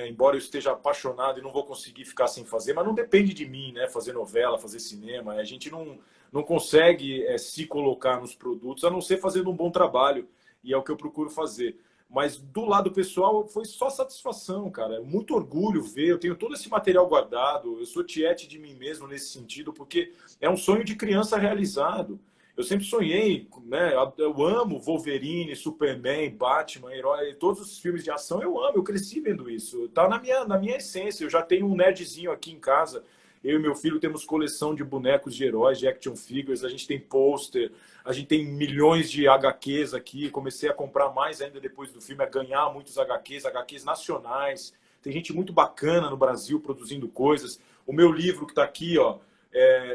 S2: embora eu esteja apaixonado e não vou conseguir ficar sem fazer, mas não depende de mim, né? Fazer novela, fazer cinema. A gente não consegue se colocar nos produtos, a não ser fazendo um bom trabalho, e é o que eu procuro fazer. Mas do lado pessoal foi só satisfação, cara. Muito orgulho ver. Eu tenho todo esse material guardado. Eu sou tiete de mim mesmo nesse sentido, porque é um sonho de criança realizado. Eu sempre sonhei, né? Eu amo Wolverine, Superman, Batman, herói, todos os filmes de ação eu amo. Eu cresci vendo isso. Tá na minha essência. Eu já tenho um nerdzinho aqui em casa. Eu e meu filho temos coleção de bonecos de heróis, de action figures. A gente tem pôster, a gente tem milhões de HQs aqui. Comecei a comprar mais ainda depois do filme, a ganhar muitos HQs nacionais. Tem gente muito bacana no Brasil produzindo coisas. O meu livro que está aqui, ó,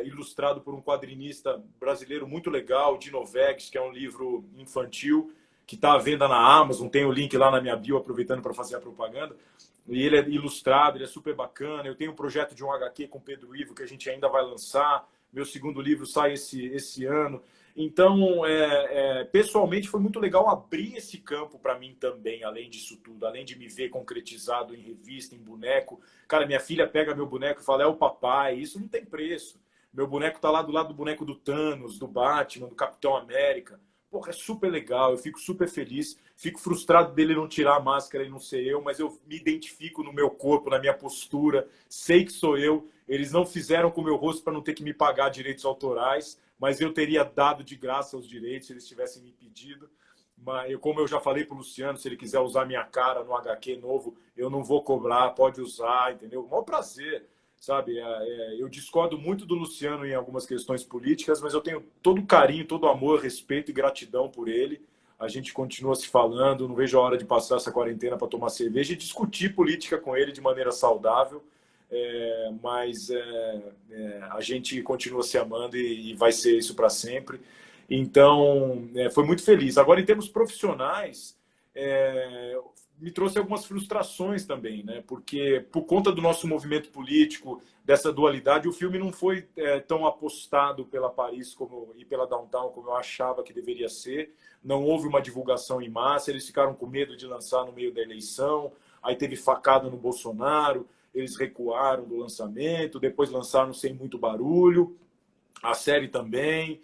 S2: ilustrado por um quadrinista brasileiro muito legal, Dino Vegas, que é um livro infantil que está à venda na Amazon. Tem o link lá na minha bio, aproveitando para fazer a propaganda. E ele é ilustrado, ele é super bacana. Eu tenho um projeto de um HQ com Pedro Ivo que a gente ainda vai lançar. Meu segundo livro sai esse ano. Então, pessoalmente, foi muito legal abrir esse campo para mim também, além disso tudo, além de me ver concretizado em revista, em boneco. Cara, minha filha pega meu boneco e fala, é o papai. Isso não tem preço. Meu boneco está lá do lado do boneco do Thanos, do Batman, do Capitão América. Porra, é super legal, eu fico super feliz. Fico frustrado dele não tirar a máscara e não ser eu, mas eu me identifico no meu corpo, na minha postura, sei que sou eu. Eles não fizeram com o meu rosto para não ter que me pagar direitos autorais, mas eu teria dado de graça os direitos se eles tivessem me pedido. Mas, como eu já falei para o Luciano, se ele quiser usar minha cara no HQ novo, eu não vou cobrar, pode usar, entendeu? O maior prazer, sabe? Eu discordo muito do Luciano em algumas questões políticas, mas eu tenho todo carinho, todo amor, respeito e gratidão por ele. A gente continua se falando, não vejo a hora de passar essa quarentena para tomar cerveja e discutir política com ele de maneira saudável. Mas a gente continua se amando e vai ser isso para sempre. Então, foi muito feliz. Agora, em termos profissionais, me trouxe algumas frustrações também, né? Porque, por conta do nosso movimento político, dessa dualidade, o filme não foi tão apostado pela Paris e pela Downtown como eu achava que deveria ser. Não houve uma divulgação em massa, eles ficaram com medo de lançar no meio da eleição, aí teve facada no Bolsonaro, eles recuaram do lançamento, depois lançaram sem muito barulho, a série também.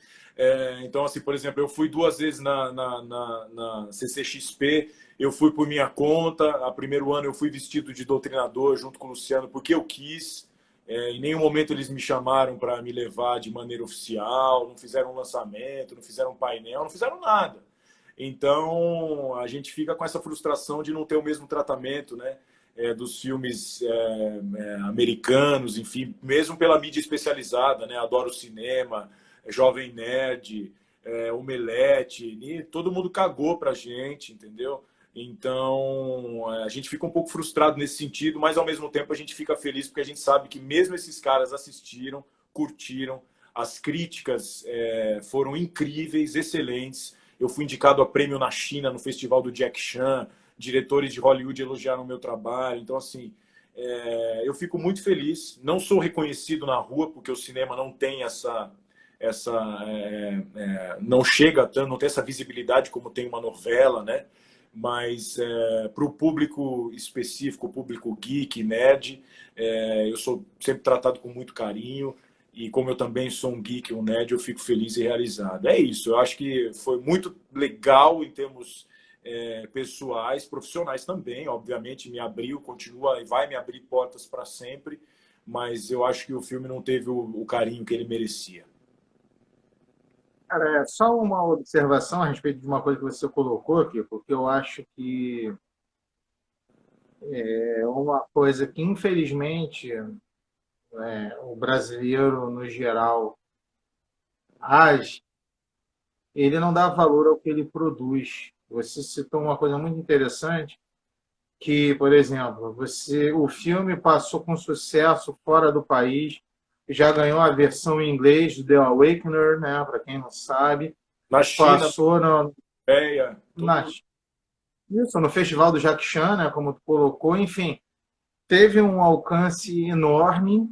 S2: Então, assim, por exemplo, eu fui 2 vezes na CCXP, eu fui por minha conta. A primeiro ano eu fui vestido de doutrinador junto com o Luciano, porque eu quis. Em nenhum momento eles me chamaram para me levar de maneira oficial, não fizeram um lançamento, não fizeram um painel, não fizeram nada. Então, a gente fica com essa frustração de não ter o mesmo tratamento, né? Dos filmes americanos, enfim, mesmo pela mídia especializada, né? Adoro Cinema, Jovem Nerd, Omelete, e todo mundo cagou pra gente, entendeu? Então, a gente fica um pouco frustrado nesse sentido, mas ao mesmo tempo a gente fica feliz porque a gente sabe que mesmo esses caras assistiram, curtiram, as críticas foram incríveis, excelentes. Eu fui indicado a prêmio na China, no festival do Jack Chan, diretores de Hollywood elogiaram o meu trabalho. Então, assim, eu fico muito feliz. Não sou reconhecido na rua, porque o cinema não tem não chega tanto, não tem essa visibilidade como tem uma novela, né? Mas para o público específico, o público geek, nerd, eu sou sempre tratado com muito carinho. E como eu também sou um geek, um nerd, eu fico feliz e realizado. É isso, eu acho que foi muito legal em termos pessoais, profissionais também. Obviamente me abriu, continua e vai me abrir portas para sempre, mas eu acho que o filme não teve o carinho que ele merecia.
S1: Cara, só uma observação a respeito de uma coisa que você colocou aqui, porque eu acho que é uma coisa que, infelizmente, o brasileiro, no geral, age, ele não dá valor ao que ele produz. Você citou uma coisa muito interessante, que, por exemplo, o filme passou com sucesso fora do país, já ganhou a versão em inglês do The Awakener, né, para quem não sabe,
S2: Na China,
S1: passou
S2: todo
S1: na,
S2: mundo.
S1: isso, no Festival do Jack Chan, né, como tu colocou, enfim, teve um alcance enorme.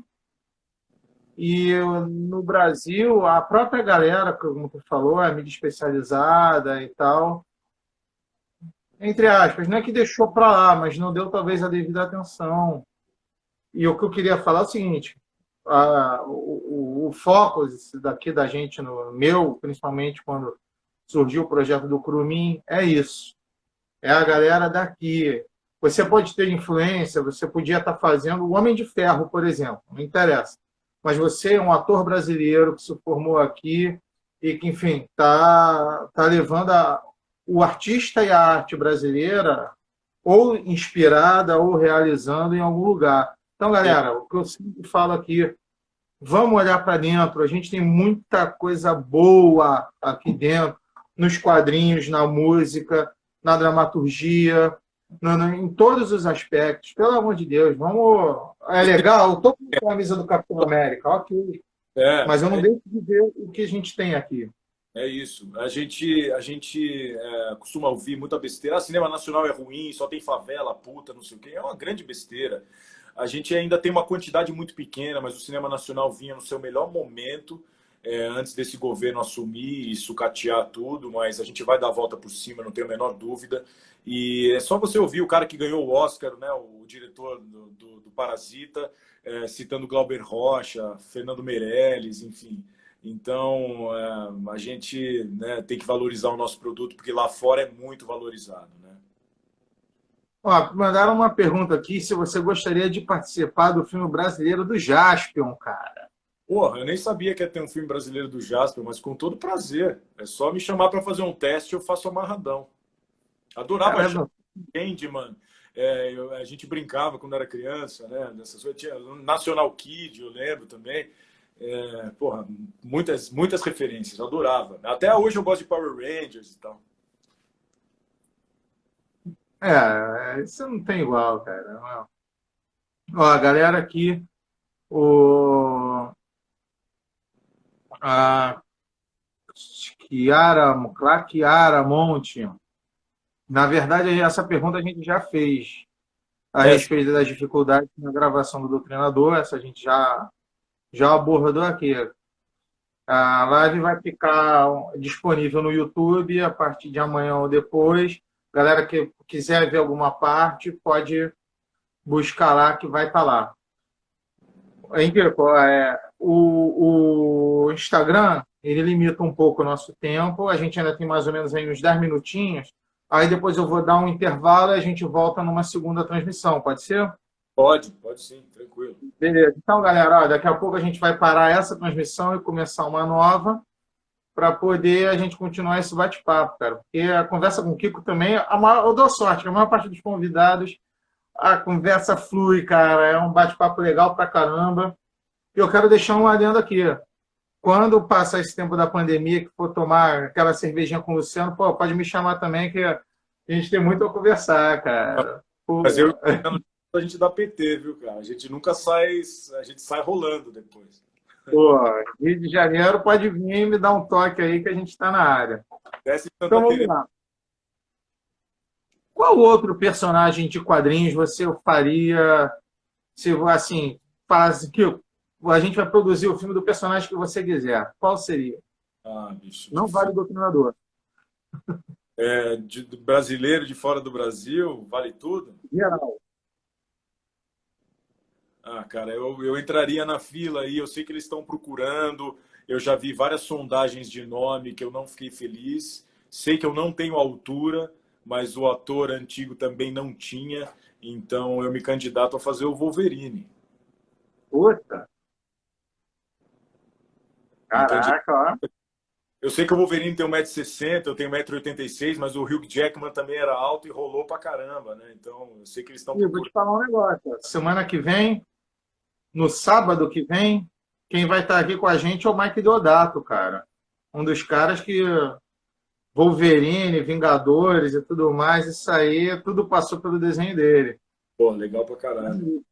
S1: E no Brasil, a própria galera, como tu falou, a mídia especializada e tal, entre aspas, não é que deixou para lá, mas não deu talvez a devida atenção. E o que eu queria falar é o seguinte: o foco daqui da gente, no meu, principalmente quando surgiu o projeto do Curumim, é isso. É a galera daqui. Você pode ter influência, você podia estar fazendo o Homem de Ferro, por exemplo, não interessa. Mas você é um ator brasileiro que se formou aqui e que, enfim, tá levando o artista e a arte brasileira ou inspirada ou realizando em algum lugar. Então, galera, o que eu sempre falo aqui, vamos olhar para dentro. A gente tem muita coisa boa aqui dentro, nos quadrinhos, na música, na dramaturgia, em todos os aspectos. Pelo amor de Deus, vamos. É legal, eu estou com a camisa do Capitão América, ok. Mas eu não deixo de ver o que a gente tem aqui.
S2: É isso. A gente costuma ouvir muita besteira. Cinema nacional é ruim, só tem favela, puta, não sei o quê. É uma grande besteira. A gente ainda tem uma quantidade muito pequena, mas o cinema nacional vinha no seu melhor momento, antes desse governo assumir e sucatear tudo, mas a gente vai dar a volta por cima, não tenho a menor dúvida. E é só você ouvir o cara que ganhou o Oscar, né, o diretor do Parasita, citando Glauber Rocha, Fernando Meirelles, enfim. Então, a gente, né, tem que valorizar o nosso produto, porque lá fora é muito valorizado, né?
S1: Ó, mandaram uma pergunta aqui se você gostaria de participar do filme brasileiro do Jaspion, cara.
S2: Porra, eu nem sabia que ia ter um filme brasileiro do Jasper, mas com todo prazer. É só me chamar para fazer um teste, eu faço amarradão. Adorava
S1: Cara,
S2: Candyman. A gente brincava quando era criança, né? Nessas coisas. Tinha National Kid, eu lembro também. Porra, muitas referências, eu adorava. Até hoje eu gosto de Power Rangers e tal.
S1: isso não tem igual, cara. Não. Ó, a galera aqui, o, a Kiara Monte. Na verdade, essa pergunta a gente já fez a
S2: É,
S1: respeito das dificuldades na gravação do Doutrinador. Essa a gente já abordou aqui. A live vai ficar disponível no YouTube a partir de amanhã ou depois. Galera que quiser ver alguma parte, pode buscar lá que vai estar lá. Henrique, o Instagram, ele limita um pouco o nosso tempo. A gente ainda tem mais ou menos aí uns 10 minutinhos. Aí depois eu vou dar um intervalo e a gente volta numa segunda transmissão. Pode ser?
S2: pode sim, tranquilo.
S1: Beleza. Então, galera, ó, daqui a pouco a gente vai parar essa transmissão e começar uma nova para poder a gente continuar esse bate-papo, cara. Porque a conversa com o Kiko também, eu dou sorte, que a maior parte dos convidados, a conversa flui, cara. É um bate-papo legal pra caramba. E eu quero deixar um adendo aqui. Quando passar esse tempo da pandemia, que for tomar aquela cervejinha com o Luciano, pô, pode me chamar também, que a gente tem muito a conversar, cara. Pô,
S2: Mas a gente dá PT, viu, cara? A gente nunca sai, a gente sai rolando depois.
S1: pô, Rio de Janeiro, pode vir e me dar um toque aí que a gente está na área.
S2: Desce em Santa
S1: Então vamos
S2: Teresa.
S1: lá. Qual outro personagem de quadrinhos você faria se assim, faz que a gente vai produzir o filme do personagem que você quiser? Qual seria?
S2: Ah, bicho,
S1: Não vale o Doutrinador.
S2: do brasileiro de fora do Brasil, vale tudo?
S1: Geral.
S2: Ah, cara, eu entraria na fila aí, eu sei que eles estão procurando, eu já vi várias sondagens de nome que eu não fiquei feliz, sei que eu não tenho altura, mas o ator antigo também não tinha, então eu me candidato a fazer o Wolverine.
S1: Puta,
S2: Me candi-
S1: caraca, ó.
S2: Eu sei que o Wolverine tem 1,60 m, eu tenho 1,86 m, mas o Hugh Jackman também era alto e rolou pra caramba, né? Então eu sei que eles estão
S1: E eu vou te
S2: procurando.
S1: falar um negócio. Semana que vem, no sábado que vem, quem vai estar aqui com a gente é o Mike Deodato, cara. Um dos caras que Wolverine, Vingadores e tudo mais, isso aí, tudo passou pelo desenho dele.
S2: Pô, legal pra caralho.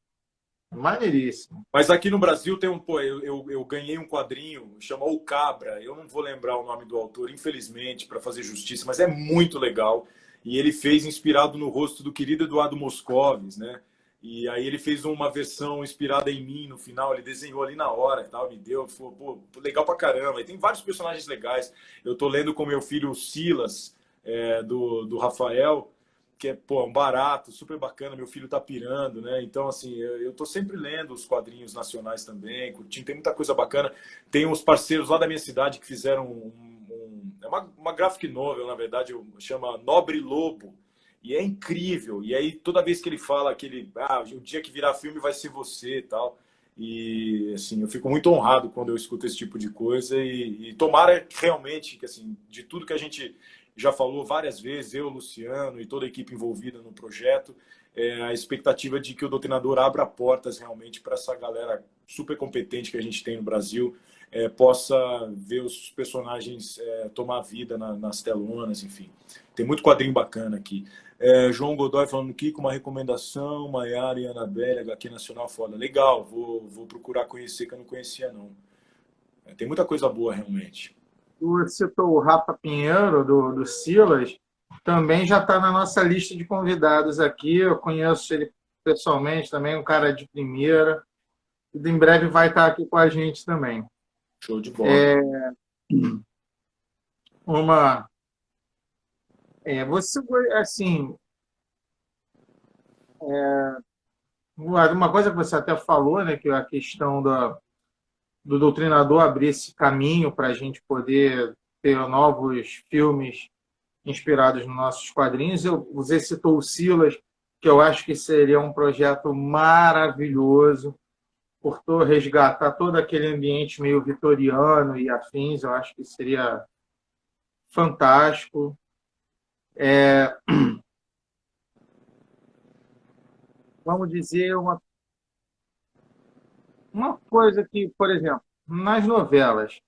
S1: Maneiríssimo.
S2: Mas aqui no Brasil tem eu ganhei um quadrinho, chama O Cabra. Eu não vou lembrar o nome do autor, infelizmente, para fazer justiça, mas é muito legal. E ele fez inspirado no rosto do querido Eduardo Moscovis, né? E aí ele fez uma versão inspirada em mim no final. Ele desenhou ali na hora, tal, me deu, falou, pô, legal pra caramba. E tem vários personagens legais. Eu tô lendo com meu filho o Silas, do Rafael, que é, pô, um barato, super bacana, meu filho tá pirando, né? Então, assim, eu tô sempre lendo os quadrinhos nacionais também, curtindo, tem muita coisa bacana. Tem uns parceiros lá da minha cidade que fizeram é uma graphic novel, na verdade, chama Nobre Lobo, e é incrível. E aí, toda vez que ele fala que o dia que virar filme vai ser você e tal. E, assim, eu fico muito honrado quando eu escuto esse tipo de coisa e tomara realmente que, assim, de tudo que a gente já falou várias vezes, eu, Luciano e toda a equipe envolvida no projeto, a expectativa de que o Doutrinador abra portas realmente para essa galera super competente que a gente tem no Brasil, possa ver os personagens tomar vida nas telonas, enfim. Tem muito quadrinho bacana aqui. João Godoy falando aqui com uma recomendação, Maiara e Anabelle, HQ Nacional foda. Legal, vou procurar conhecer, que eu não conhecia, não. Tem muita coisa boa, realmente.
S1: Tu citou o Rafa Pinheiro, do Silas, também já está na nossa lista de convidados aqui. Eu conheço ele pessoalmente também, um cara de primeira. E em breve vai estar aqui com a gente também.
S2: Show de bola.
S1: Você, assim, uma coisa que você até falou, né, que a questão do Doutrinador abrir esse caminho para a gente poder ter novos filmes inspirados nos nossos quadrinhos. Você citou o Silas, que eu acho que seria um projeto maravilhoso, por resgatar todo aquele ambiente meio vitoriano e afins. Eu acho que seria fantástico. Vamos dizer uma coisa que, por exemplo, nas novelas,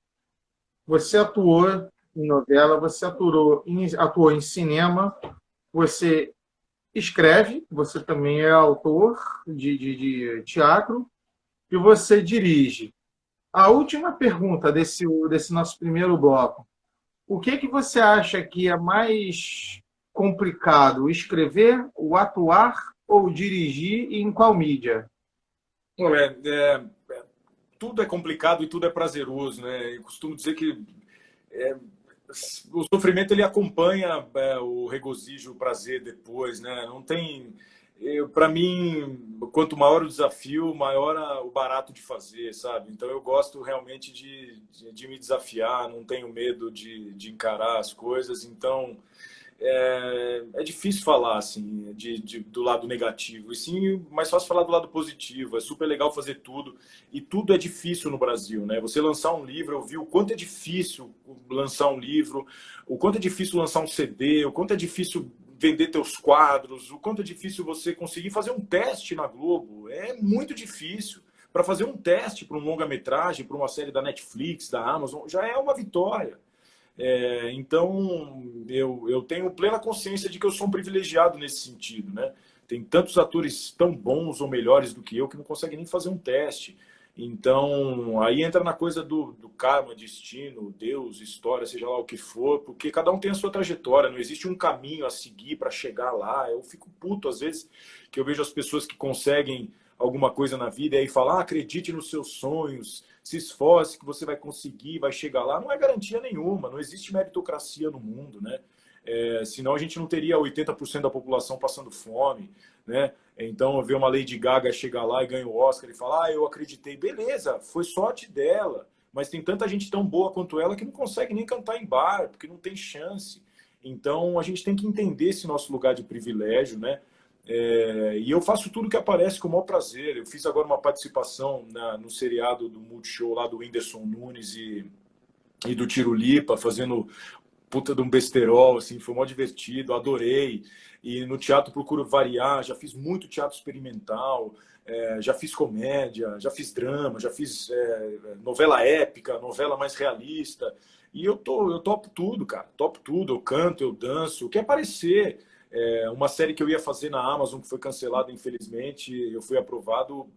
S1: você atuou em novela, você atuou em cinema, você escreve, você também é autor de teatro e você dirige. A última pergunta desse nosso primeiro bloco. O que que você acha que é mais complicado, escrever, o atuar ou dirigir e em qual mídia?
S2: Olha, tudo é complicado e tudo é prazeroso, né? Eu costumo dizer que é, o sofrimento ele acompanha o regozijo, o prazer depois, né? Não tem, para mim, quanto maior o desafio, maior o barato de fazer, sabe? Então eu gosto realmente de me desafiar, não tenho medo de encarar as coisas. Então é difícil falar assim do lado negativo, e sim mais fácil falar do lado positivo. É super legal fazer tudo, e tudo é difícil no Brasil, né? Você lançar um livro, eu vi o quanto é difícil lançar um livro, o quanto é difícil lançar um CD, o quanto é difícil vender teus quadros, o quanto é difícil você conseguir fazer um teste na Globo. É muito difícil. Para fazer um teste para um longa-metragem, para uma série da Netflix, da Amazon, já é uma vitória. Então, eu tenho plena consciência de que eu sou um privilegiado nesse sentido, né? Tem tantos atores tão bons ou melhores do que eu que não conseguem nem fazer um teste. Então, aí entra na coisa do karma, destino, Deus, história, seja lá o que for, porque cada um tem a sua trajetória, não existe um caminho a seguir para chegar lá. Eu fico puto às vezes que eu vejo as pessoas que conseguem alguma coisa na vida e aí falam, acredite nos seus sonhos, se esforce que você vai conseguir, vai chegar lá. Não é garantia nenhuma, não existe meritocracia no mundo, né? Senão a gente não teria 80% da população passando fome, né? Então, ver uma Lady Gaga chegar lá e ganhar o Oscar e falar, eu acreditei, beleza, foi sorte dela, mas tem tanta gente tão boa quanto ela que não consegue nem cantar em bar, porque não tem chance. Então, a gente tem que entender esse nosso lugar de privilégio, né? E eu faço tudo que aparece com o maior prazer. Eu fiz agora uma participação no seriado do Multishow lá do Whindersson Nunes e do Tiro Lipa, fazendo puta de um besterol, assim, foi mó divertido, adorei. E no teatro procuro variar, já fiz muito teatro experimental, já fiz comédia, já fiz drama, já fiz novela épica, novela mais realista. E eu topo tudo, cara, topo tudo. Eu canto, eu danço, o que aparecer. Uma série que eu ia fazer na Amazon, que foi cancelada, infelizmente, eu fui aprovado,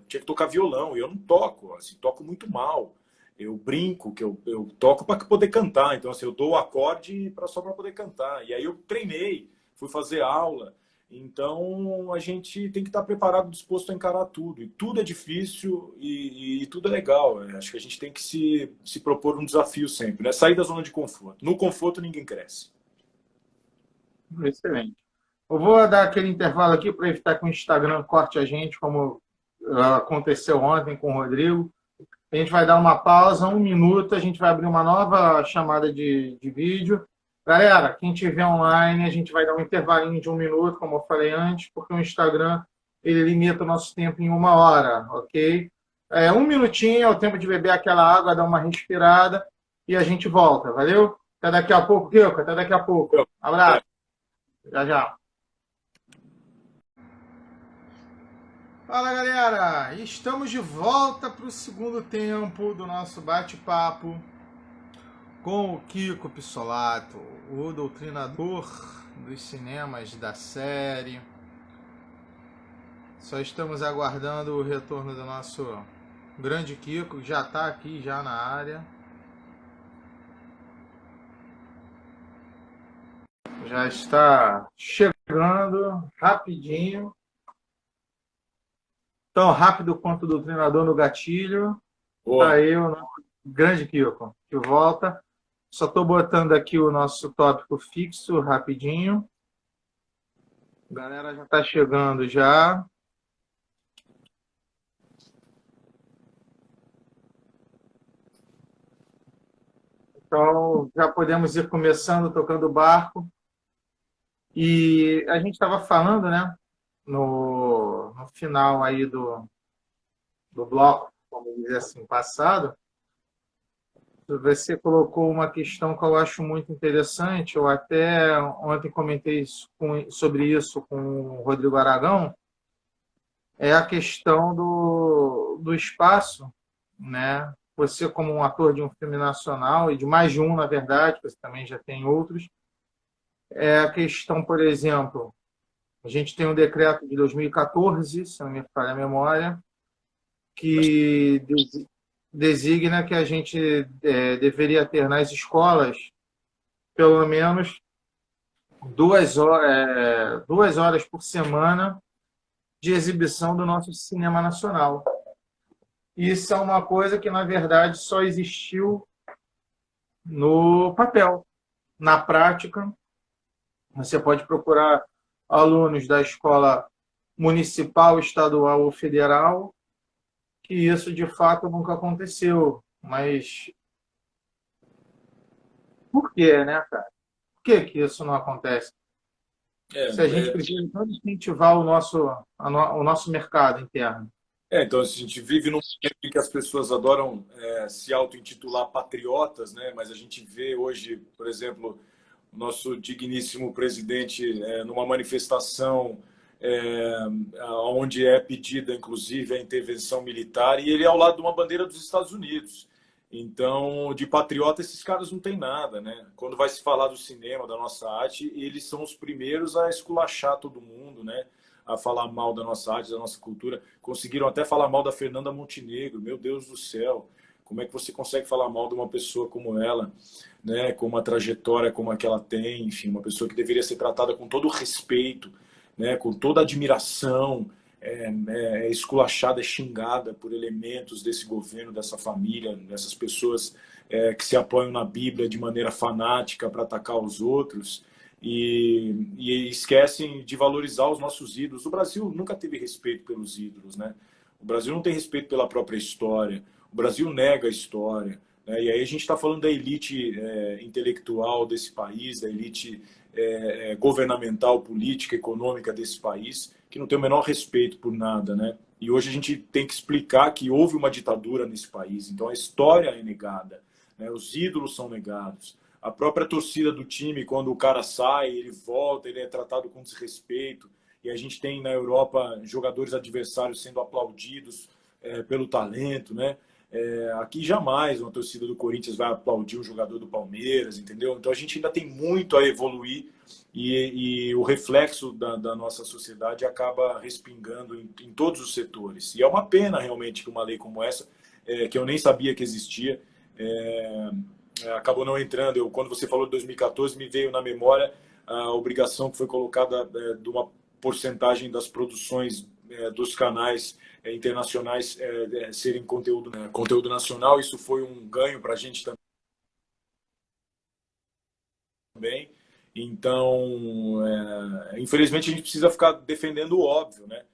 S2: tinha que tocar violão, e eu não toco, assim, toco muito mal. Eu brinco que eu toco para poder cantar, então assim, eu dou o acorde só para poder cantar. E aí eu treinei, fui fazer aula. Então a gente tem que estar preparado, disposto a encarar tudo. E tudo é difícil e tudo é legal. Acho que a gente tem que se propor um desafio sempre, né? Sair da zona de conforto. No conforto ninguém cresce.
S1: Excelente. Eu vou dar aquele intervalo aqui para evitar que o Instagram corte a gente, como aconteceu ontem com o Rodrigo. A gente vai dar uma pausa, 1 minuto, a gente vai abrir uma nova chamada de vídeo. Galera, quem estiver online, a gente vai dar um intervalinho de 1 minuto, como eu falei antes, porque o Instagram ele limita o nosso tempo em 1 hora, ok? 1 minutinho é o tempo de beber aquela água, dar uma respirada e a gente volta, valeu? Até daqui a pouco, Kiko, até daqui a pouco. Abraço, já já. Fala galera, estamos de volta para o segundo tempo do nosso bate-papo com o Kiko Pissolato, o doutrinador dos cinemas da série. Só estamos aguardando o retorno do nosso grande Kiko, que já está aqui já na área. Já está chegando rapidinho. Tão rápido quanto o doutrinador no gatilho. Tá aí o nosso grande Kiko, de volta. Só estou botando aqui o nosso tópico fixo rapidinho. A galera já está chegando já. Então, já podemos ir começando, tocando o barco. E a gente estava falando, né, no final aí do bloco, vamos dizer assim, passado, você colocou uma questão que eu acho muito interessante. Eu até ontem comentei sobre isso com o Rodrigo Aragão. É a questão do espaço, né? Você, como um ator de um filme nacional, e de mais de um, na verdade, você também já tem outros, é a questão, por exemplo, a gente tem um decreto de 2014, se não me falha a memória, que designa que a gente deveria ter nas escolas pelo menos 2 horas por semana de exibição do nosso cinema nacional. Isso é uma coisa que, na verdade, só existiu no papel. Na prática, você pode procurar alunos da escola municipal, estadual ou federal, que isso de fato nunca aconteceu. Mas por quê, né, cara? Por que que isso não acontece?
S2: É,
S1: Se a gente
S2: é,
S1: precisa tanto incentivar o nosso mercado interno.
S2: então a gente vive num tempo em que as pessoas adoram se auto-intitular patriotas, né? Mas a gente vê hoje, por exemplo, o nosso digníssimo presidente numa manifestação é, onde é pedida, inclusive, a intervenção militar, e ele é ao lado de uma bandeira dos Estados Unidos. Então, de patriota, esses caras não têm nada, né? Quando vai se falar do cinema, da nossa arte, eles são os primeiros a esculachar todo mundo, né? A falar mal da nossa arte, da nossa cultura. Conseguiram até falar mal da Fernanda Montenegro. Meu Deus do céu, como é que você consegue falar mal de uma pessoa como ela, né? Com uma trajetória como a que ela tem, enfim, uma pessoa que deveria ser tratada com todo respeito, né? Com toda admiração, é esculachada, é xingada por elementos desse governo, dessa família, dessas pessoas que se apoiam na Bíblia de maneira fanática para atacar os outros e esquecem de valorizar os nossos ídolos. O Brasil nunca teve respeito pelos ídolos, né? O Brasil não tem respeito pela própria história. O Brasil nega a história, né? E aí a gente está falando da elite intelectual desse país, da elite governamental, política, econômica desse país, que não tem o menor respeito por nada, né? E hoje a gente tem que explicar que houve uma ditadura nesse país, então a história é negada, né? Os ídolos são negados. A própria torcida do time, quando o cara sai, ele volta, ele é tratado com desrespeito. E a gente tem na Europa jogadores adversários sendo aplaudidos pelo talento, né? Aqui jamais uma torcida do Corinthians vai aplaudir um jogador do Palmeiras, entendeu? Então a gente ainda tem muito a evoluir e o reflexo da nossa sociedade acaba respingando em todos os setores. E é uma pena realmente que uma lei como essa, que eu nem sabia que existia, acabou não entrando. Quando você falou de 2014, me veio na memória a obrigação que foi colocada de uma porcentagem das produções dos canais internacionais serem conteúdo nacional. Isso foi um ganho para a gente também. Então, infelizmente, a gente precisa ficar defendendo o óbvio, né?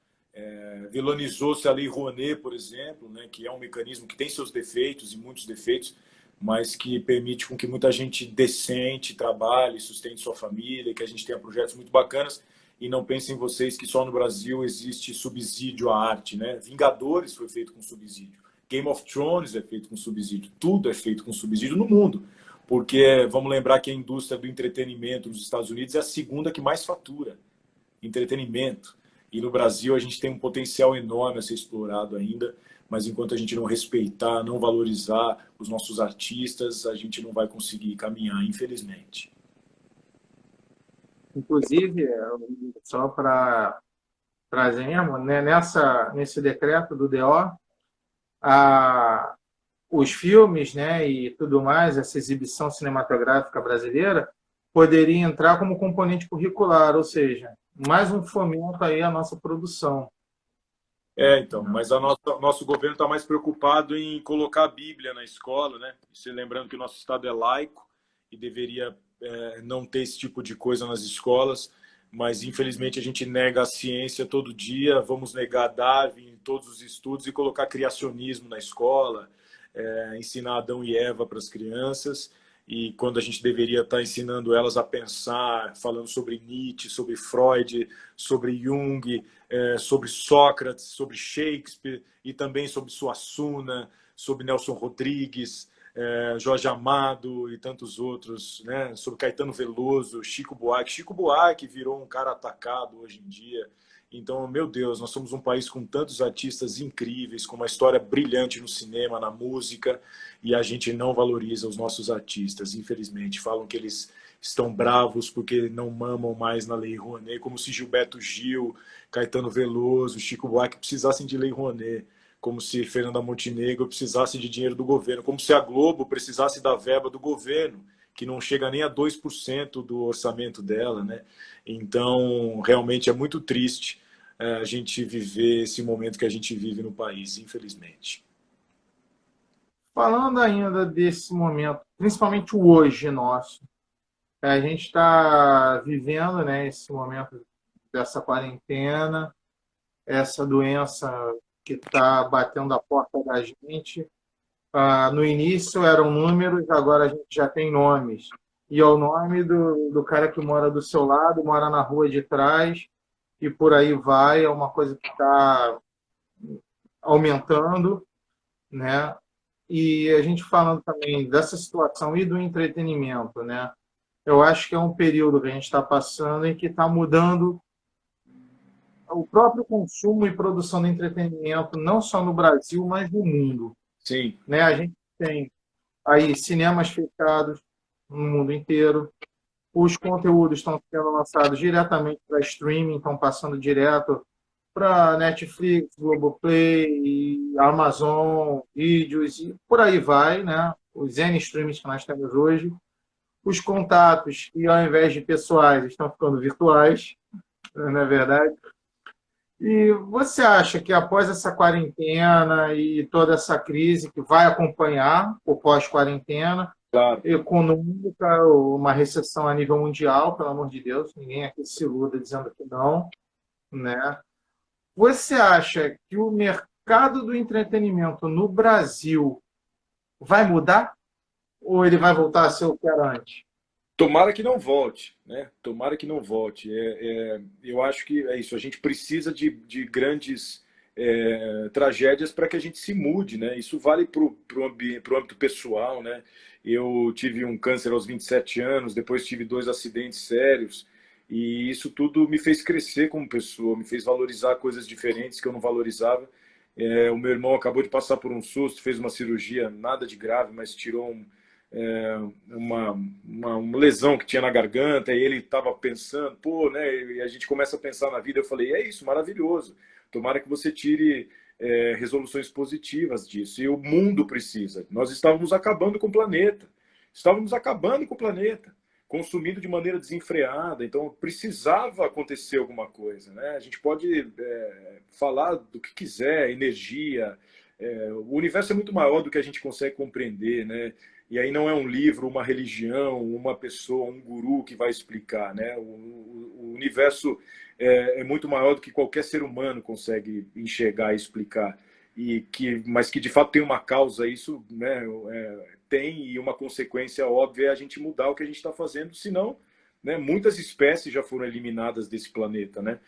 S2: Vilanizou-se a Lei Rouanet, por exemplo, né, que é um mecanismo que tem seus defeitos e muitos defeitos, mas que permite com que muita gente decente trabalhe, sustente sua família, que a gente tenha projetos muito bacanas. E não pensem vocês que só no Brasil existe subsídio à arte, né? Vingadores foi feito com subsídio. Game of Thrones é feito com subsídio. Tudo é feito com subsídio no mundo. Porque vamos lembrar que a indústria do entretenimento nos Estados Unidos é a segunda que mais fatura. Entretenimento. E no Brasil a gente tem um potencial enorme a ser explorado ainda, mas enquanto a gente não respeitar, não valorizar os nossos artistas, a gente não vai conseguir caminhar, infelizmente.
S1: Inclusive, só para trazermos, né, nesse decreto do DO, a, os filmes, né, e tudo mais, essa exibição cinematográfica brasileira, poderia entrar como componente curricular, ou seja, mais um fomento aí à nossa produção.
S2: Então, mas nosso governo está mais preocupado em colocar a Bíblia na escola, né? Se lembrando que o nosso Estado é laico e deveria não ter esse tipo de coisa nas escolas, mas infelizmente a gente nega a ciência todo dia, vamos negar Darwin em todos os estudos e colocar criacionismo na escola, ensinar Adão e Eva para as crianças, e quando a gente deveria estar ensinando elas a pensar, falando sobre Nietzsche, sobre Freud, sobre Jung, sobre Sócrates, sobre Shakespeare e também sobre Suassuna, sobre Nelson Rodrigues, Jorge Amado e tantos outros, né? Sobre Caetano Veloso, Chico Buarque. Chico Buarque virou um cara atacado hoje em dia. Então, meu Deus, nós somos um país com tantos artistas incríveis, com uma história brilhante no cinema, na música, e a gente não valoriza os nossos artistas, infelizmente. Falam que eles estão bravos porque não mamam mais na Lei Rouanet, como se Gilberto Gil, Caetano Veloso, Chico Buarque precisassem de Lei Rouanet, como se Fernanda Montenegro precisasse de dinheiro do governo, como se a Globo precisasse da verba do governo, que não chega nem a 2% do orçamento dela, né? Então, realmente é muito triste a gente viver esse momento que a gente vive no país, infelizmente.
S1: Falando ainda desse momento, principalmente o hoje nosso, a gente está vivendo, né, esse momento dessa quarentena, essa doença que está batendo a porta da gente. No início eram números, agora a gente já tem nomes. E é o nome do cara que mora do seu lado, mora na rua de trás, e por aí vai. É uma coisa que está aumentando, né? E a gente falando também dessa situação e do entretenimento, né? Eu acho que é um período que a gente está passando em que está mudando o próprio consumo e produção de entretenimento, não só no Brasil, mas no mundo,
S2: Sim,
S1: né? A gente tem aí cinemas fechados no mundo inteiro, os conteúdos estão sendo lançados diretamente para streaming, estão passando direto para Netflix, Globoplay, Amazon, vídeos e por aí vai, né? Os N streams que nós temos hoje. Os contatos, que ao invés de pessoais, estão ficando virtuais, não é verdade? E você acha que após essa quarentena e toda essa crise que vai acompanhar o pós-quarentena,
S2: claro.
S1: econômica, uma recessão a nível mundial, pelo amor de Deus, ninguém aqui se iluda dizendo que não, né? Você acha que o mercado do entretenimento no Brasil vai mudar ou ele vai voltar a ser o que era antes?
S2: Tomara que não volte, né? Tomara que não volte. Eu acho que é isso. A gente precisa de grandes tragédias para que a gente se mude, né? Isso vale para o âmbito pessoal, né? Eu tive um câncer aos 27 anos, depois tive 2 acidentes sérios, e isso tudo me fez crescer como pessoa, me fez valorizar coisas diferentes que eu não valorizava. O meu irmão acabou de passar por um susto, fez uma cirurgia, nada de grave, mas tirou é, uma lesão que tinha na garganta, e ele estava pensando, pô, né? E a gente começa a pensar na vida. Eu falei, é isso, maravilhoso. Tomara que você tire resoluções positivas disso. E o mundo precisa. Nós estávamos acabando com o planeta. Estávamos acabando com o planeta, consumindo de maneira desenfreada. Então precisava acontecer alguma coisa, né? A gente pode falar do que quiser, energia. O universo é muito maior do que a gente consegue compreender, né? E aí não é um livro, uma religião, uma pessoa, um guru que vai explicar, né? O universo é muito maior do que qualquer ser humano consegue enxergar e explicar. Mas que de fato tem uma causa, isso, né, tem, e uma consequência óbvia é a gente mudar o que a gente está fazendo, senão, né, muitas espécies já foram eliminadas desse planeta, né?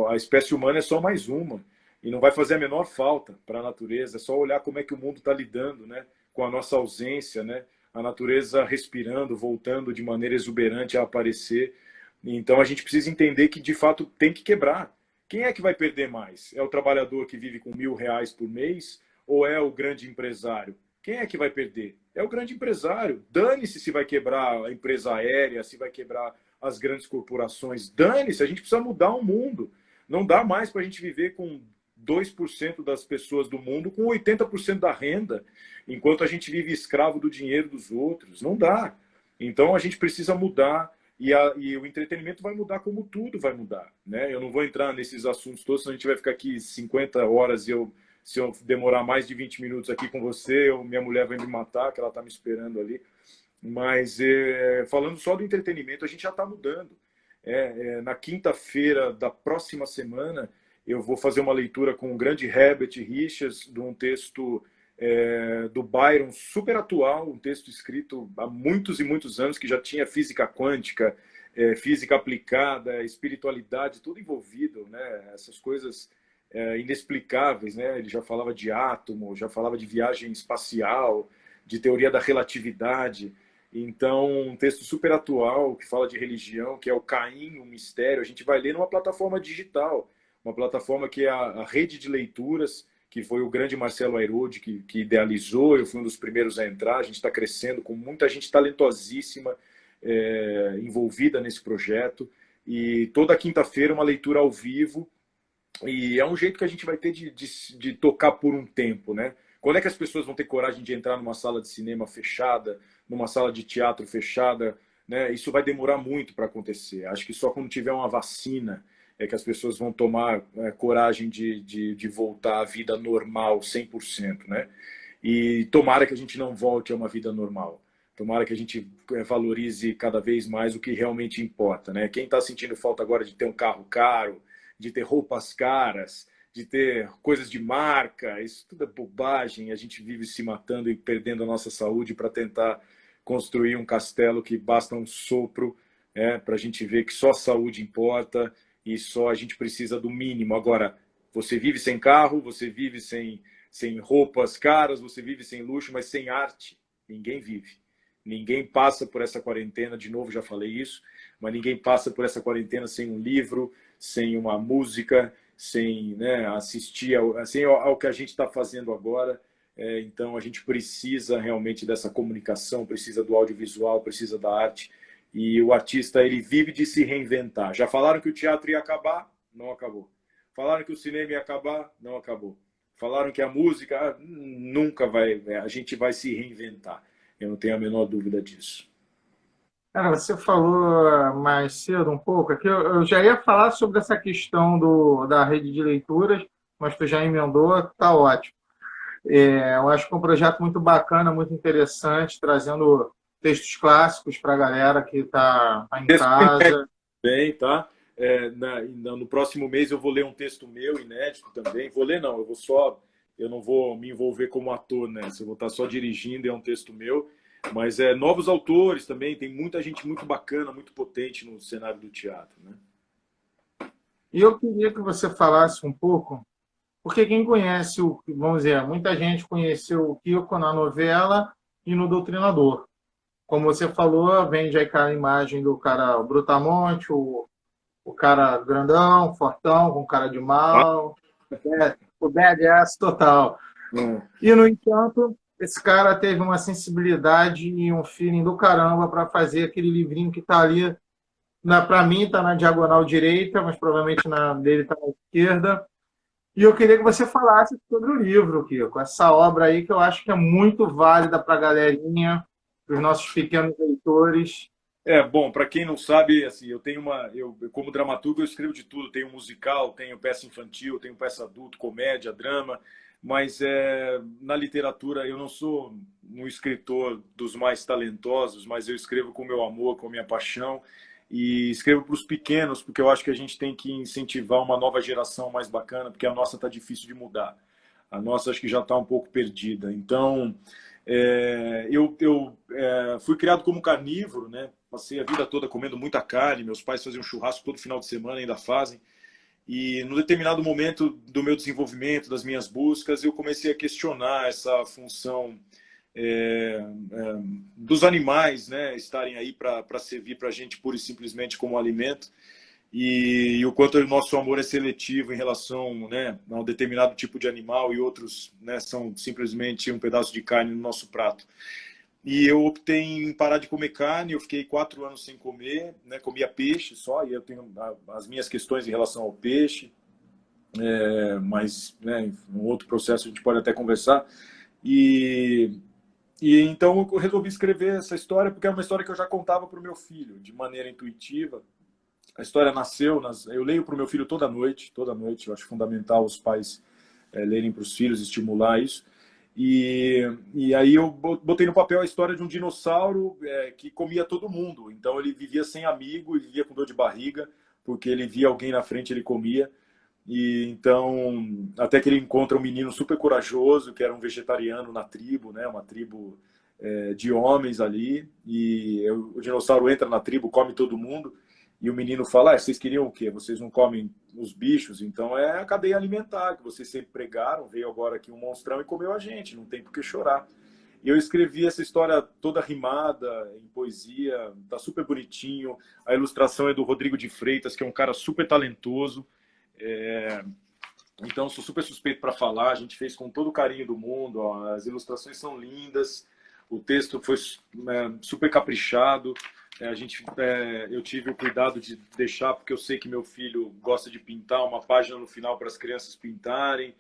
S2: A espécie humana é só mais uma, e não vai fazer a menor falta para a natureza, é só olhar como é que o mundo está lidando, né, com a nossa ausência, né? A natureza respirando, voltando de maneira exuberante a aparecer. Então a gente precisa entender que de fato tem que quebrar. Quem é que vai perder mais? É o trabalhador que vive com R$ 1.000 por mês ou é o grande empresário? Quem é que vai perder? É o grande empresário. Dane-se se vai quebrar a empresa aérea, se vai quebrar as grandes corporações. Dane-se, a gente precisa mudar o mundo. Não dá mais para a gente viver com 2% das pessoas do mundo com 80% da renda, enquanto a gente vive escravo do dinheiro dos outros. Não dá. Então a gente precisa mudar, e o entretenimento vai mudar como tudo vai mudar, né? Eu não vou entrar nesses assuntos todos, senão a gente vai ficar aqui 50 horas, e se eu demorar mais de 20 minutos aqui com você, minha mulher vai me matar, que ela está me esperando ali. Mas falando só do entretenimento, a gente já está mudando. Na quinta-feira da próxima semana, eu vou fazer uma leitura com o grande Herbert Richards de um texto do Byron, super atual, um texto escrito há muitos e muitos anos, que já tinha física quântica, física aplicada, espiritualidade, tudo envolvido, né? Essas coisas inexplicáveis, né? Ele já falava de átomo, já falava de viagem espacial, de teoria da relatividade. Então, um texto super atual que fala de religião, que é o Caim, o Mistério. A gente vai ler numa plataforma digital, uma plataforma que é a Rede de Leituras, que foi o grande Marcelo Airoldi que idealizou. Eu fui um dos primeiros a entrar. A gente está crescendo com muita gente talentosíssima envolvida nesse projeto. E toda quinta-feira uma leitura ao vivo. E é um jeito que a gente vai ter de tocar por um tempo, né? Quando é que as pessoas vão ter coragem de entrar numa sala de cinema fechada, numa sala de teatro fechada, né? Isso vai demorar muito para acontecer. Acho que só quando tiver uma vacina é que as pessoas vão tomar coragem de voltar à vida normal, 100%, né? E tomara que a gente não volte a uma vida normal. Tomara que a gente valorize cada vez mais o que realmente importa, né? Quem está sentindo falta agora de ter um carro caro, de ter roupas caras, de ter coisas de marca, isso tudo é bobagem. A gente vive se matando e perdendo a nossa saúde para tentar construir um castelo que basta um sopro, para a gente ver que só a saúde importa e só a gente precisa do mínimo. Agora, você vive sem carro, você vive sem roupas caras, você vive sem luxo, mas sem arte, ninguém vive. Ninguém passa por essa quarentena, de novo já falei isso, mas ninguém passa por essa quarentena sem um livro, sem uma música, sem assistir ao que a gente está fazendo agora. Então, a gente precisa realmente dessa comunicação, precisa do audiovisual, precisa da arte. E o artista, ele vive de se reinventar. Já falaram que o teatro ia acabar? Não acabou. Falaram que o cinema ia acabar? Não acabou. Falaram que a música nunca vai... A gente vai se reinventar. Eu não tenho a menor dúvida disso.
S1: Cara, você falou mais cedo um pouco, aqui eu já ia falar sobre essa questão da rede de leituras, mas tu já emendou, tá ótimo. Eu acho que é um projeto muito bacana, muito interessante, trazendo textos clássicos para a galera que está em
S2: Texto inédito
S1: casa.
S2: também, tá? No próximo mês eu vou ler um texto meu, inédito também. Vou ler, não, eu não vou me envolver como ator nessa, eu vou estar só dirigindo, é um texto meu. Mas novos autores também, tem muita gente muito bacana, muito potente no cenário do teatro, né?
S1: E eu queria que você falasse um pouco, porque quem conhece vamos dizer, muita gente conheceu o Kiko na novela e no Doutrinador. Como você falou, vende aí aquela imagem do cara brutamonte, o cara grandão, fortão, com cara de mal, o badass total. E, no entanto, esse cara teve uma sensibilidade e um feeling do caramba para fazer aquele livrinho que está ali, para mim está na diagonal direita, mas provavelmente na dele está na esquerda. E eu queria que você falasse sobre o livro, Kiko, essa obra aí que eu acho que é muito válida para a galerinha, para os nossos pequenos leitores.
S2: Bom, para quem não sabe, assim, eu como dramaturgo eu escrevo de tudo, tenho musical, tenho peça infantil, tenho peça adulto, comédia, drama, mas na literatura eu não sou um escritor dos mais talentosos, mas eu escrevo com o meu amor, com a minha paixão e escrevo para os pequenos, porque eu acho que a gente tem que incentivar uma nova geração mais bacana, porque a nossa está difícil de mudar. A nossa acho que já está um pouco perdida. Então, eu fui criado como carnívoro, né? Passei a vida toda comendo muita carne. Meus pais faziam churrasco todo final de semana, ainda fazem. E no determinado momento do meu desenvolvimento, das minhas buscas, eu comecei a questionar essa função dos animais, né? Estarem aí para servir para a gente pura e simplesmente como alimento. E o quanto o nosso amor é seletivo em relação, né, a um determinado tipo de animal e outros, né, são simplesmente um pedaço de carne no nosso prato. E eu optei em parar de comer carne, eu fiquei 4 anos sem comer, né, comia peixe só, e eu tenho as minhas questões em relação ao peixe, mas né, um outro processo a gente pode até conversar. E então eu resolvi escrever essa história, porque é uma história que eu já contava para o meu filho, de maneira intuitiva. A história nasceu, eu leio para o meu filho toda noite, eu acho fundamental os pais lerem para os filhos, estimular isso. E aí eu botei no papel a história de um dinossauro que comia todo mundo. Então ele vivia sem amigo, ele vivia com dor de barriga, porque ele via alguém na frente, ele comia. E então, até que ele encontra um menino super corajoso, que era um vegetariano na tribo, né? Uma tribo de homens ali. E o dinossauro entra na tribo, come todo mundo. E o menino fala, vocês queriam o quê? Vocês não comem os bichos? Então é a cadeia alimentar que vocês sempre pregaram. Veio agora aqui um monstrão e comeu a gente, não tem por que chorar. E eu escrevi essa história toda rimada, em poesia, tá super bonitinho. A ilustração é do Rodrigo de Freitas, que é um cara super talentoso. Então, sou super suspeito para falar. A gente fez com todo o carinho do mundo. Ó. As ilustrações são lindas. O texto foi super caprichado. Eu tive o cuidado de deixar, porque eu sei que meu filho gosta de pintar, uma página no final para as crianças pintarem.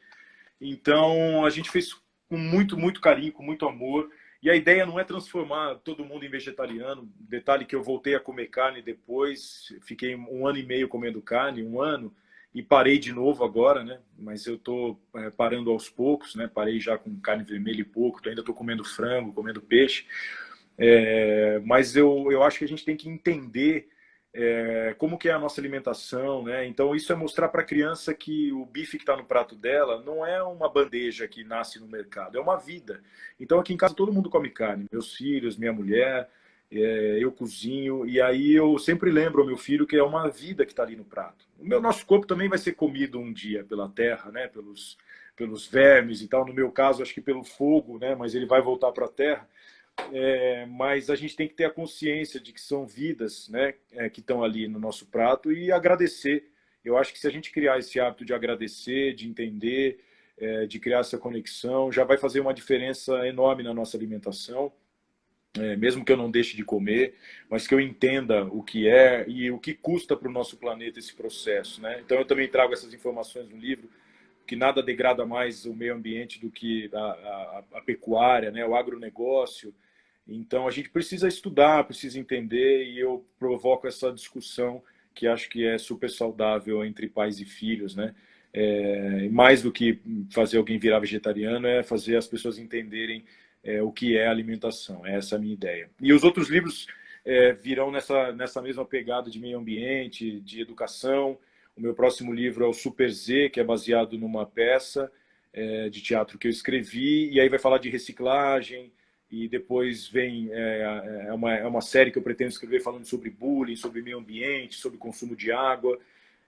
S2: Então, a gente fez com muito, muito carinho, com muito amor. E a ideia não é transformar todo mundo em vegetariano. Detalhe que eu voltei a comer carne depois. Fiquei 1 ano e meio comendo carne, 1 ano. E parei de novo agora, né? Mas eu tô parando aos poucos, né? Parei já com carne vermelha e pouco. Ainda tô comendo frango, comendo peixe. Mas eu acho que a gente tem que entender como que é a nossa alimentação, né? Então isso é mostrar para a criança que o bife que está no prato dela não é uma bandeja que nasce no mercado, é uma vida. Então aqui em casa todo mundo come carne, meus filhos, minha mulher, eu cozinho, e aí eu sempre lembro ao meu filho que é uma vida que está ali no prato. Nosso corpo também vai ser comido um dia pela terra, né? Pelos vermes e tal. No meu caso, acho que pelo fogo, né? Mas ele vai voltar para a terra. Mas a gente tem que ter a consciência de que são vidas, né, que estão ali no nosso prato e agradecer. Eu acho que se a gente criar esse hábito de agradecer, de entender, de criar essa conexão, já vai fazer uma diferença enorme na nossa alimentação, mesmo que eu não deixe de comer, mas que eu entenda o que é e o que custa para o nosso planeta esse processo, né? Então eu também trago essas informações no livro, que nada degrada mais o meio ambiente do que a pecuária, né, o agronegócio. Então, a gente precisa estudar, precisa entender, e eu provoco essa discussão que acho que é super saudável entre pais e filhos, né? Mais do que fazer alguém virar vegetariano, é fazer as pessoas entenderem o que é alimentação. Essa é a minha ideia. E os outros livros virão nessa mesma pegada de meio ambiente, de educação. O meu próximo livro é o Super Z, que é baseado numa peça de teatro que eu escrevi, e aí vai falar de reciclagem, e depois vem uma série que eu pretendo escrever falando sobre bullying, sobre meio ambiente, sobre consumo de água.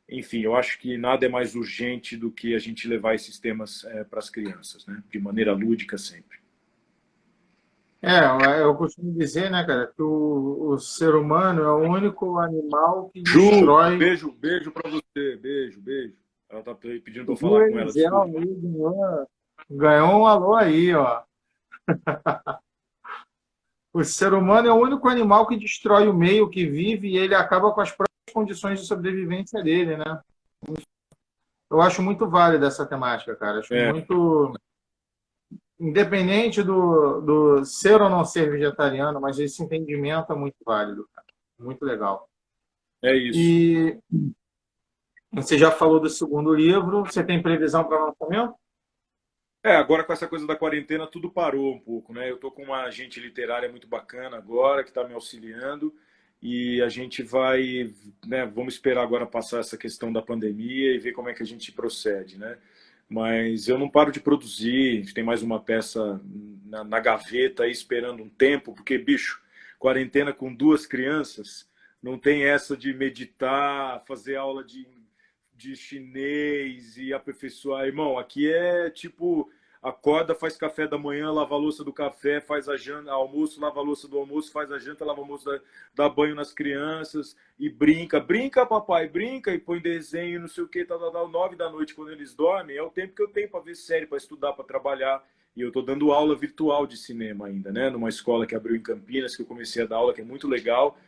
S2: Enfim, eu acho que nada é mais urgente do que a gente levar esses temas para as crianças, né? De maneira lúdica sempre.
S1: Eu costumo dizer, né, cara, que o ser humano é o único animal que
S2: Ju,
S1: destrói.
S2: beijo para você, beijo, beijo. Ela tá pedindo para eu
S1: O
S2: falar com ela,
S1: Elisel
S2: desculpa.
S1: aí ganhou um alô aí, ó. O ser humano é o único animal que destrói o meio que vive e ele acaba com as próprias condições de sobrevivência dele, né? Eu acho muito válida essa temática, cara. Acho
S2: É,
S1: muito. Independente do ser ou não ser vegetariano, mas esse entendimento é muito válido, cara. Muito legal.
S2: é isso.
S1: E você já falou do segundo livro, você tem previsão para lançamento?
S2: Agora com essa coisa da quarentena tudo parou um pouco, né? Eu tô com uma agente literária muito bacana agora que está me auxiliando e a gente vai, né? Vamos esperar agora passar essa questão da pandemia e ver como é que a gente procede, né? Mas eu não paro de produzir. A gente tem mais uma peça na gaveta aí esperando um tempo, porque bicho, quarentena com 2 crianças, não tem essa de meditar, fazer aula de chinês e aperfeiçoar. Irmão, aqui é tipo, acorda, faz café da manhã, lava a louça do café, faz a janta, almoço, lava a louça do almoço, faz a janta, lava a louça, dá banho nas crianças e brinca. Brinca, papai, brinca e põe desenho, não sei o que, 9 da noite quando eles dormem, é o tempo que eu tenho para ver série, para estudar, para trabalhar. E eu estou dando aula virtual de cinema ainda, né? Numa escola que abriu em Campinas, que eu comecei a dar aula, que é muito legal,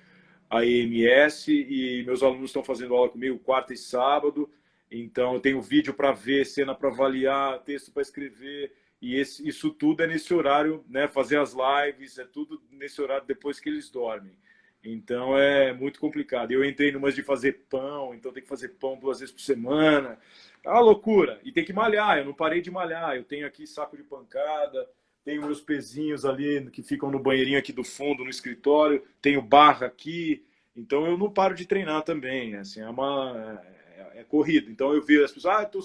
S2: a EMS, e meus alunos estão fazendo aula comigo quarta e sábado. Então, eu tenho vídeo para ver, cena para avaliar, texto para escrever. E isso tudo é nesse horário, né? Fazer as lives, é tudo nesse horário depois que eles dormem. Então, é muito complicado. Eu entrei numas de fazer pão, então tem que fazer pão 2 vezes por semana. É uma loucura. E tem que malhar, eu não parei de malhar. Eu tenho aqui saco de pancada, tenho meus pezinhos ali que ficam no banheirinho aqui do fundo, no escritório, tenho barra aqui, então eu não paro de treinar também, assim, é corrido. Então eu vejo as pessoas, eu tô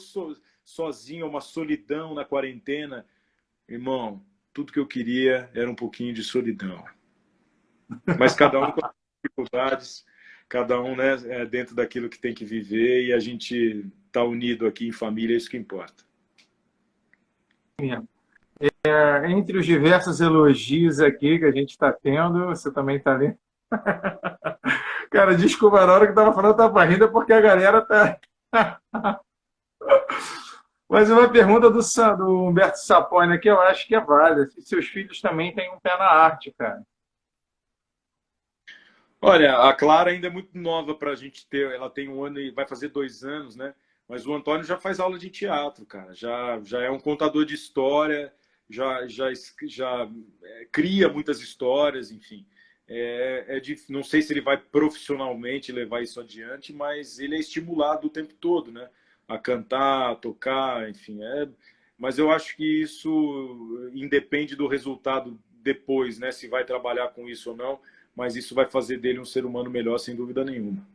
S2: sozinho, uma solidão na quarentena. Irmão, tudo que eu queria era um pouquinho de solidão. Mas cada um com as dificuldades, cada um, né, dentro daquilo que tem que viver, e a gente tá unido aqui em família, é isso que importa.
S1: Entre os diversos elogios aqui que a gente está tendo, você também está vendo. Cara, desculpa, na hora que eu tava falando, eu tava rindo porque a galera tá. Mas uma pergunta do Humberto Sapone aqui, eu acho que é válida. Se seus filhos também têm um pé na arte, cara.
S2: Olha, a Clara ainda é muito nova para a gente ter. Ela tem 1 ano e vai fazer 2 anos, né? Mas o Antônio já faz aula de teatro, cara. Já é um contador de história, já cria muitas histórias, enfim. Não sei se ele vai profissionalmente levar isso adiante, mas ele é estimulado o tempo todo, né? A cantar, a tocar, enfim. Mas eu acho que isso independe do resultado depois, né? Se vai trabalhar com isso ou não, mas isso vai fazer dele um ser humano melhor, sem dúvida nenhuma.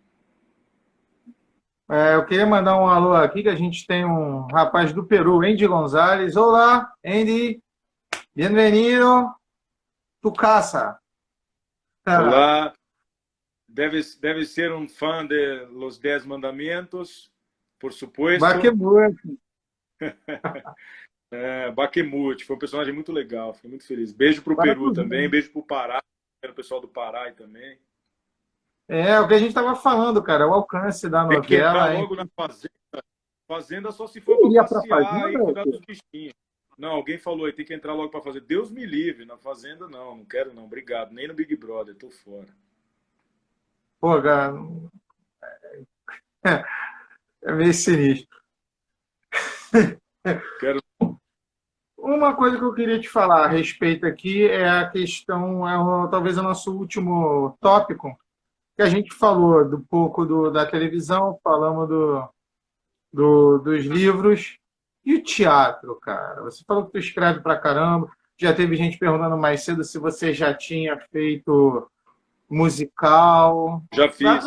S1: Eu queria mandar um alô aqui, que a gente tem um rapaz do Peru, Andy Gonzalez. Olá, Andy. Bienvenido. Tu casa.
S2: Olá, deve ser um fã de Los 10 Mandamentos, por supuesto.
S1: Baquemuque.
S2: Bakhmut, foi um personagem muito legal, fiquei muito feliz. Beijo para o Peru também, beijo para o Pará, o pessoal do Pará aí também.
S1: É o que a gente estava falando, cara, o alcance da
S2: Tem que entrar
S1: novela.
S2: logo na fazenda. Fazenda só se for para passear e cuidar dos bichinhos. Não, alguém falou aí, tem que entrar logo para fazer. Deus me livre, na fazenda não quero não, obrigado. Nem no Big Brother, tô fora.
S1: Pô, cara, é meio sinistro.
S2: Quero.
S1: Uma coisa que eu queria te falar a respeito aqui é a questão, talvez o nosso último tópico, que a gente falou do pouco da televisão, falamos dos livros e o teatro, cara. Você falou que tu escreve pra caramba, já teve gente perguntando mais cedo se você já tinha feito musical.
S2: Já fiz.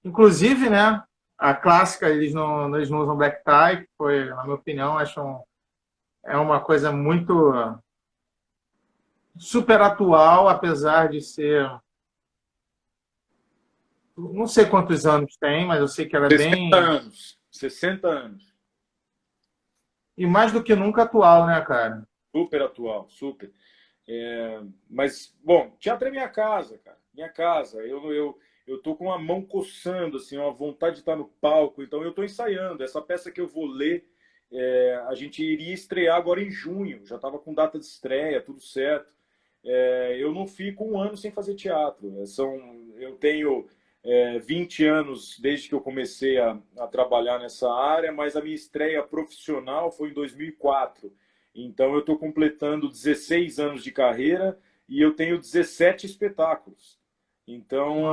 S1: Inclusive, né, a clássica, eles não usam black tie, que foi, na minha opinião, é uma coisa muito super atual, apesar de ser... Não sei quantos anos tem, mas eu sei que ela é
S2: 60
S1: bem...
S2: anos. 60 anos.
S1: E mais do que nunca atual, né, cara?
S2: Super atual, super. Mas, bom, teatro é minha casa, cara. Minha casa. Eu tô com a mão coçando, assim, uma vontade de estar no palco. Então, eu tô ensaiando. Essa peça que eu vou ler, a gente iria estrear agora em junho. Já estava com data de estreia, tudo certo. Eu não fico 1 ano sem fazer teatro. Eu tenho 20 anos desde que eu comecei a trabalhar nessa área, mas a minha estreia profissional foi em 2004. Então, eu estou completando 16 anos de carreira e eu tenho 17 espetáculos. Então,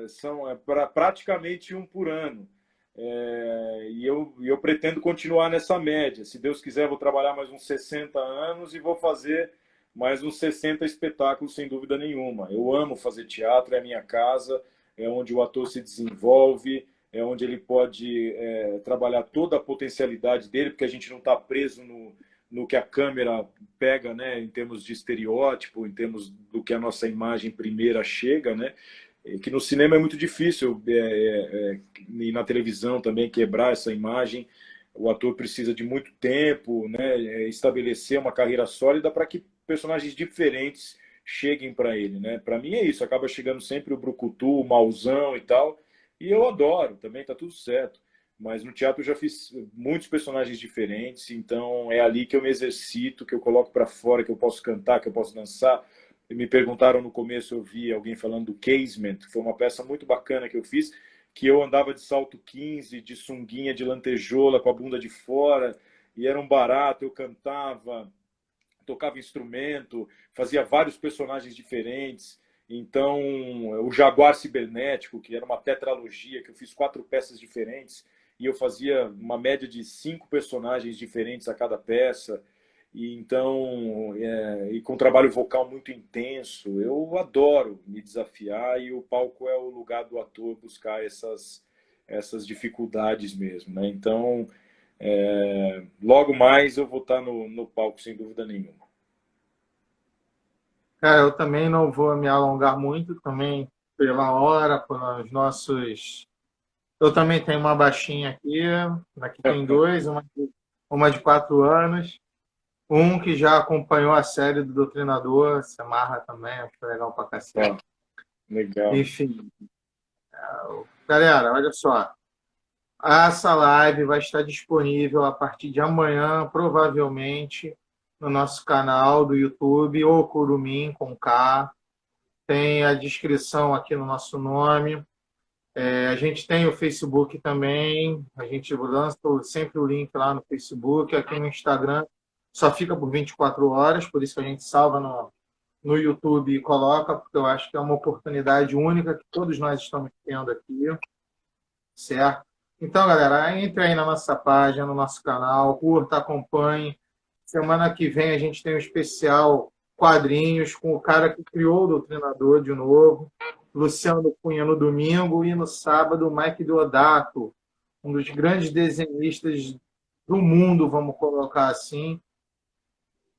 S2: são praticamente um por ano. E eu pretendo continuar nessa média. Se Deus quiser, vou trabalhar mais uns 60 anos e vou fazer mais uns 60 espetáculos, sem dúvida nenhuma. Eu amo fazer teatro, é a minha casa, é onde o ator se desenvolve, é onde ele pode trabalhar toda a potencialidade dele, porque a gente não está preso no que a câmera pega, né, em termos de estereótipo, em termos do que a nossa imagem primeira chega, né, que no cinema é muito difícil, e na televisão também, quebrar essa imagem. O ator precisa de muito tempo, né, estabelecer uma carreira sólida para que personagens diferentes cheguem para ele, né? Para mim é isso, acaba chegando sempre o brucutu, o mauzão e tal, e eu adoro, também tá tudo certo. Mas no teatro eu já fiz muitos personagens diferentes, então é ali que eu me exercito, que eu coloco para fora, que eu posso cantar, que eu posso dançar. Me perguntaram no começo, eu vi alguém falando do Casement, que foi uma peça muito bacana que eu fiz, que eu andava de salto 15, de sunguinha, de lantejola, com a bunda de fora, e era um barato, eu cantava, tocava instrumento, fazia vários personagens diferentes. Então, o Jaguar Cibernético, que era uma tetralogia, que eu fiz 4 peças diferentes, e eu fazia uma média de 5 personagens diferentes a cada peça. E então, e com um trabalho vocal muito intenso, eu adoro me desafiar, e o palco é o lugar do ator buscar essas dificuldades mesmo, né? Então, logo mais eu vou estar no palco, sem dúvida nenhuma.
S1: Cara, eu também não vou me alongar muito, também pela hora, pelos nossos... Eu também tenho uma baixinha aqui, aqui tem 2, uma de 4 anos, um que já acompanhou a série do Doutrinador, se amarra também, acho que é legal pra cacete.
S2: Legal.
S1: Enfim, galera, olha só. Essa live vai estar disponível a partir de amanhã, provavelmente, no nosso canal do YouTube, ou Curumim, com K. Tem a descrição aqui no nosso nome. A gente tem o Facebook também. A gente lança sempre o link lá no Facebook. Aqui no Instagram só fica por 24 horas, por isso que a gente salva no YouTube e coloca, porque eu acho que é uma oportunidade única que todos nós estamos tendo aqui, certo? Então, galera, entre aí na nossa página, no nosso canal, curta, acompanhe. Semana que vem a gente tem um especial quadrinhos com o cara que criou o Doutrinador de novo, Luciano Cunha no domingo, e no sábado o Mike Deodato, um dos grandes desenhistas do mundo, vamos colocar assim.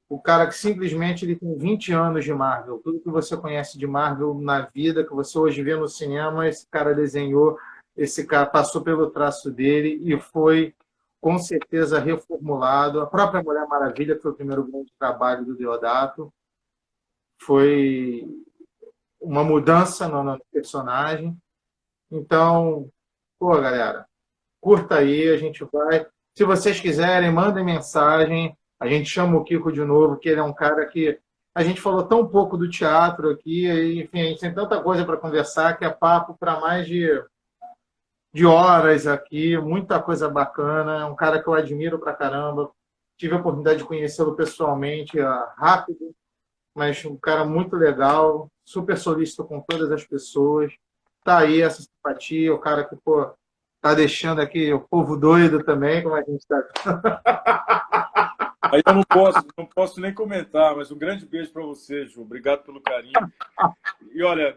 S1: O cara que simplesmente ele tem 20 anos de Marvel. Tudo que você conhece de Marvel na vida, que você hoje vê no cinema, esse cara desenhou, esse cara passou pelo traço dele e foi, com certeza, reformulado. A própria Mulher Maravilha, que foi o primeiro grande trabalho do Deodato, foi uma mudança no personagem. Então, pô, galera, curta aí, a gente vai. Se vocês quiserem, mandem mensagem. A gente chama o Kiko de novo, que ele é um cara que a gente falou tão pouco do teatro aqui, e, enfim, a gente tem tanta coisa para conversar que é papo para mais de horas aqui, muita coisa bacana. É um cara que eu admiro pra caramba. Tive a oportunidade de conhecê-lo pessoalmente, rápido, mas um cara muito legal, super solícito com todas as pessoas. Tá aí essa simpatia, o cara que, pô, tá deixando aqui o povo doido também, como a gente tá.
S2: Aí eu não posso nem comentar, mas um grande beijo para você, Ju. Obrigado pelo carinho. E olha,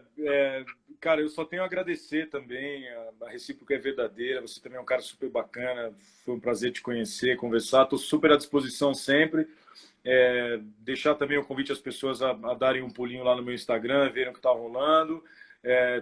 S2: cara, eu só tenho a agradecer também, a recíproca é verdadeira, você também é um cara super bacana, foi um prazer te conhecer, conversar, estou super à disposição sempre. Deixar também o convite às pessoas a darem um pulinho lá no meu Instagram, verem o que está rolando.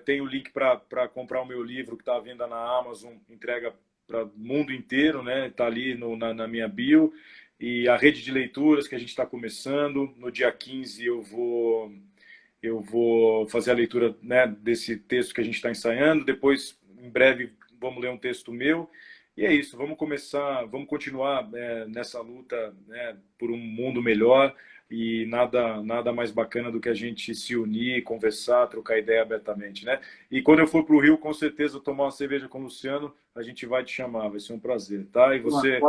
S2: Tem o link para comprar o meu livro que está à venda na Amazon, entrega para o mundo inteiro, né? Está ali na minha bio. E a rede de leituras que a gente está começando. No dia 15 eu vou fazer a leitura, né, desse texto que a gente está ensaiando. Depois, em breve, vamos ler um texto meu. E é isso, vamos continuar nessa luta, né, por um mundo melhor, e nada mais bacana do que a gente se unir, conversar, trocar ideia abertamente, né? E quando eu for para o Rio, com certeza, tomar uma cerveja com o Luciano, a gente vai te chamar, vai ser um prazer, tá? E você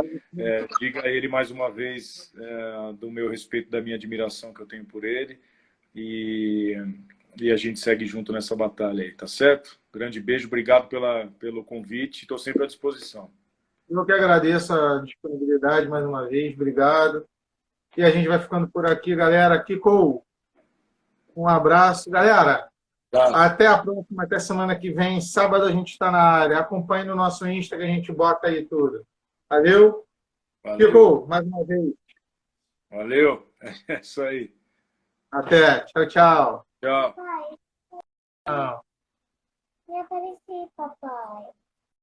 S2: diga a ele mais uma vez do meu respeito, da minha admiração que eu tenho por ele, e a gente segue junto nessa batalha aí, tá certo? Grande beijo, obrigado pelo convite, estou sempre à disposição.
S1: Eu que agradeço a disponibilidade mais uma vez, obrigado. E a gente vai ficando por aqui, galera. Kiko, um abraço. Galera, até a próxima, até semana que vem. Sábado a gente está na área. Acompanhe no nosso Insta que a gente bota aí tudo. Valeu? Kiko, mais uma vez.
S2: Valeu. É isso aí.
S1: Até. Tchau, tchau.
S2: Tchau.
S3: Papai,
S1: Tchau.
S3: me apareci, papai.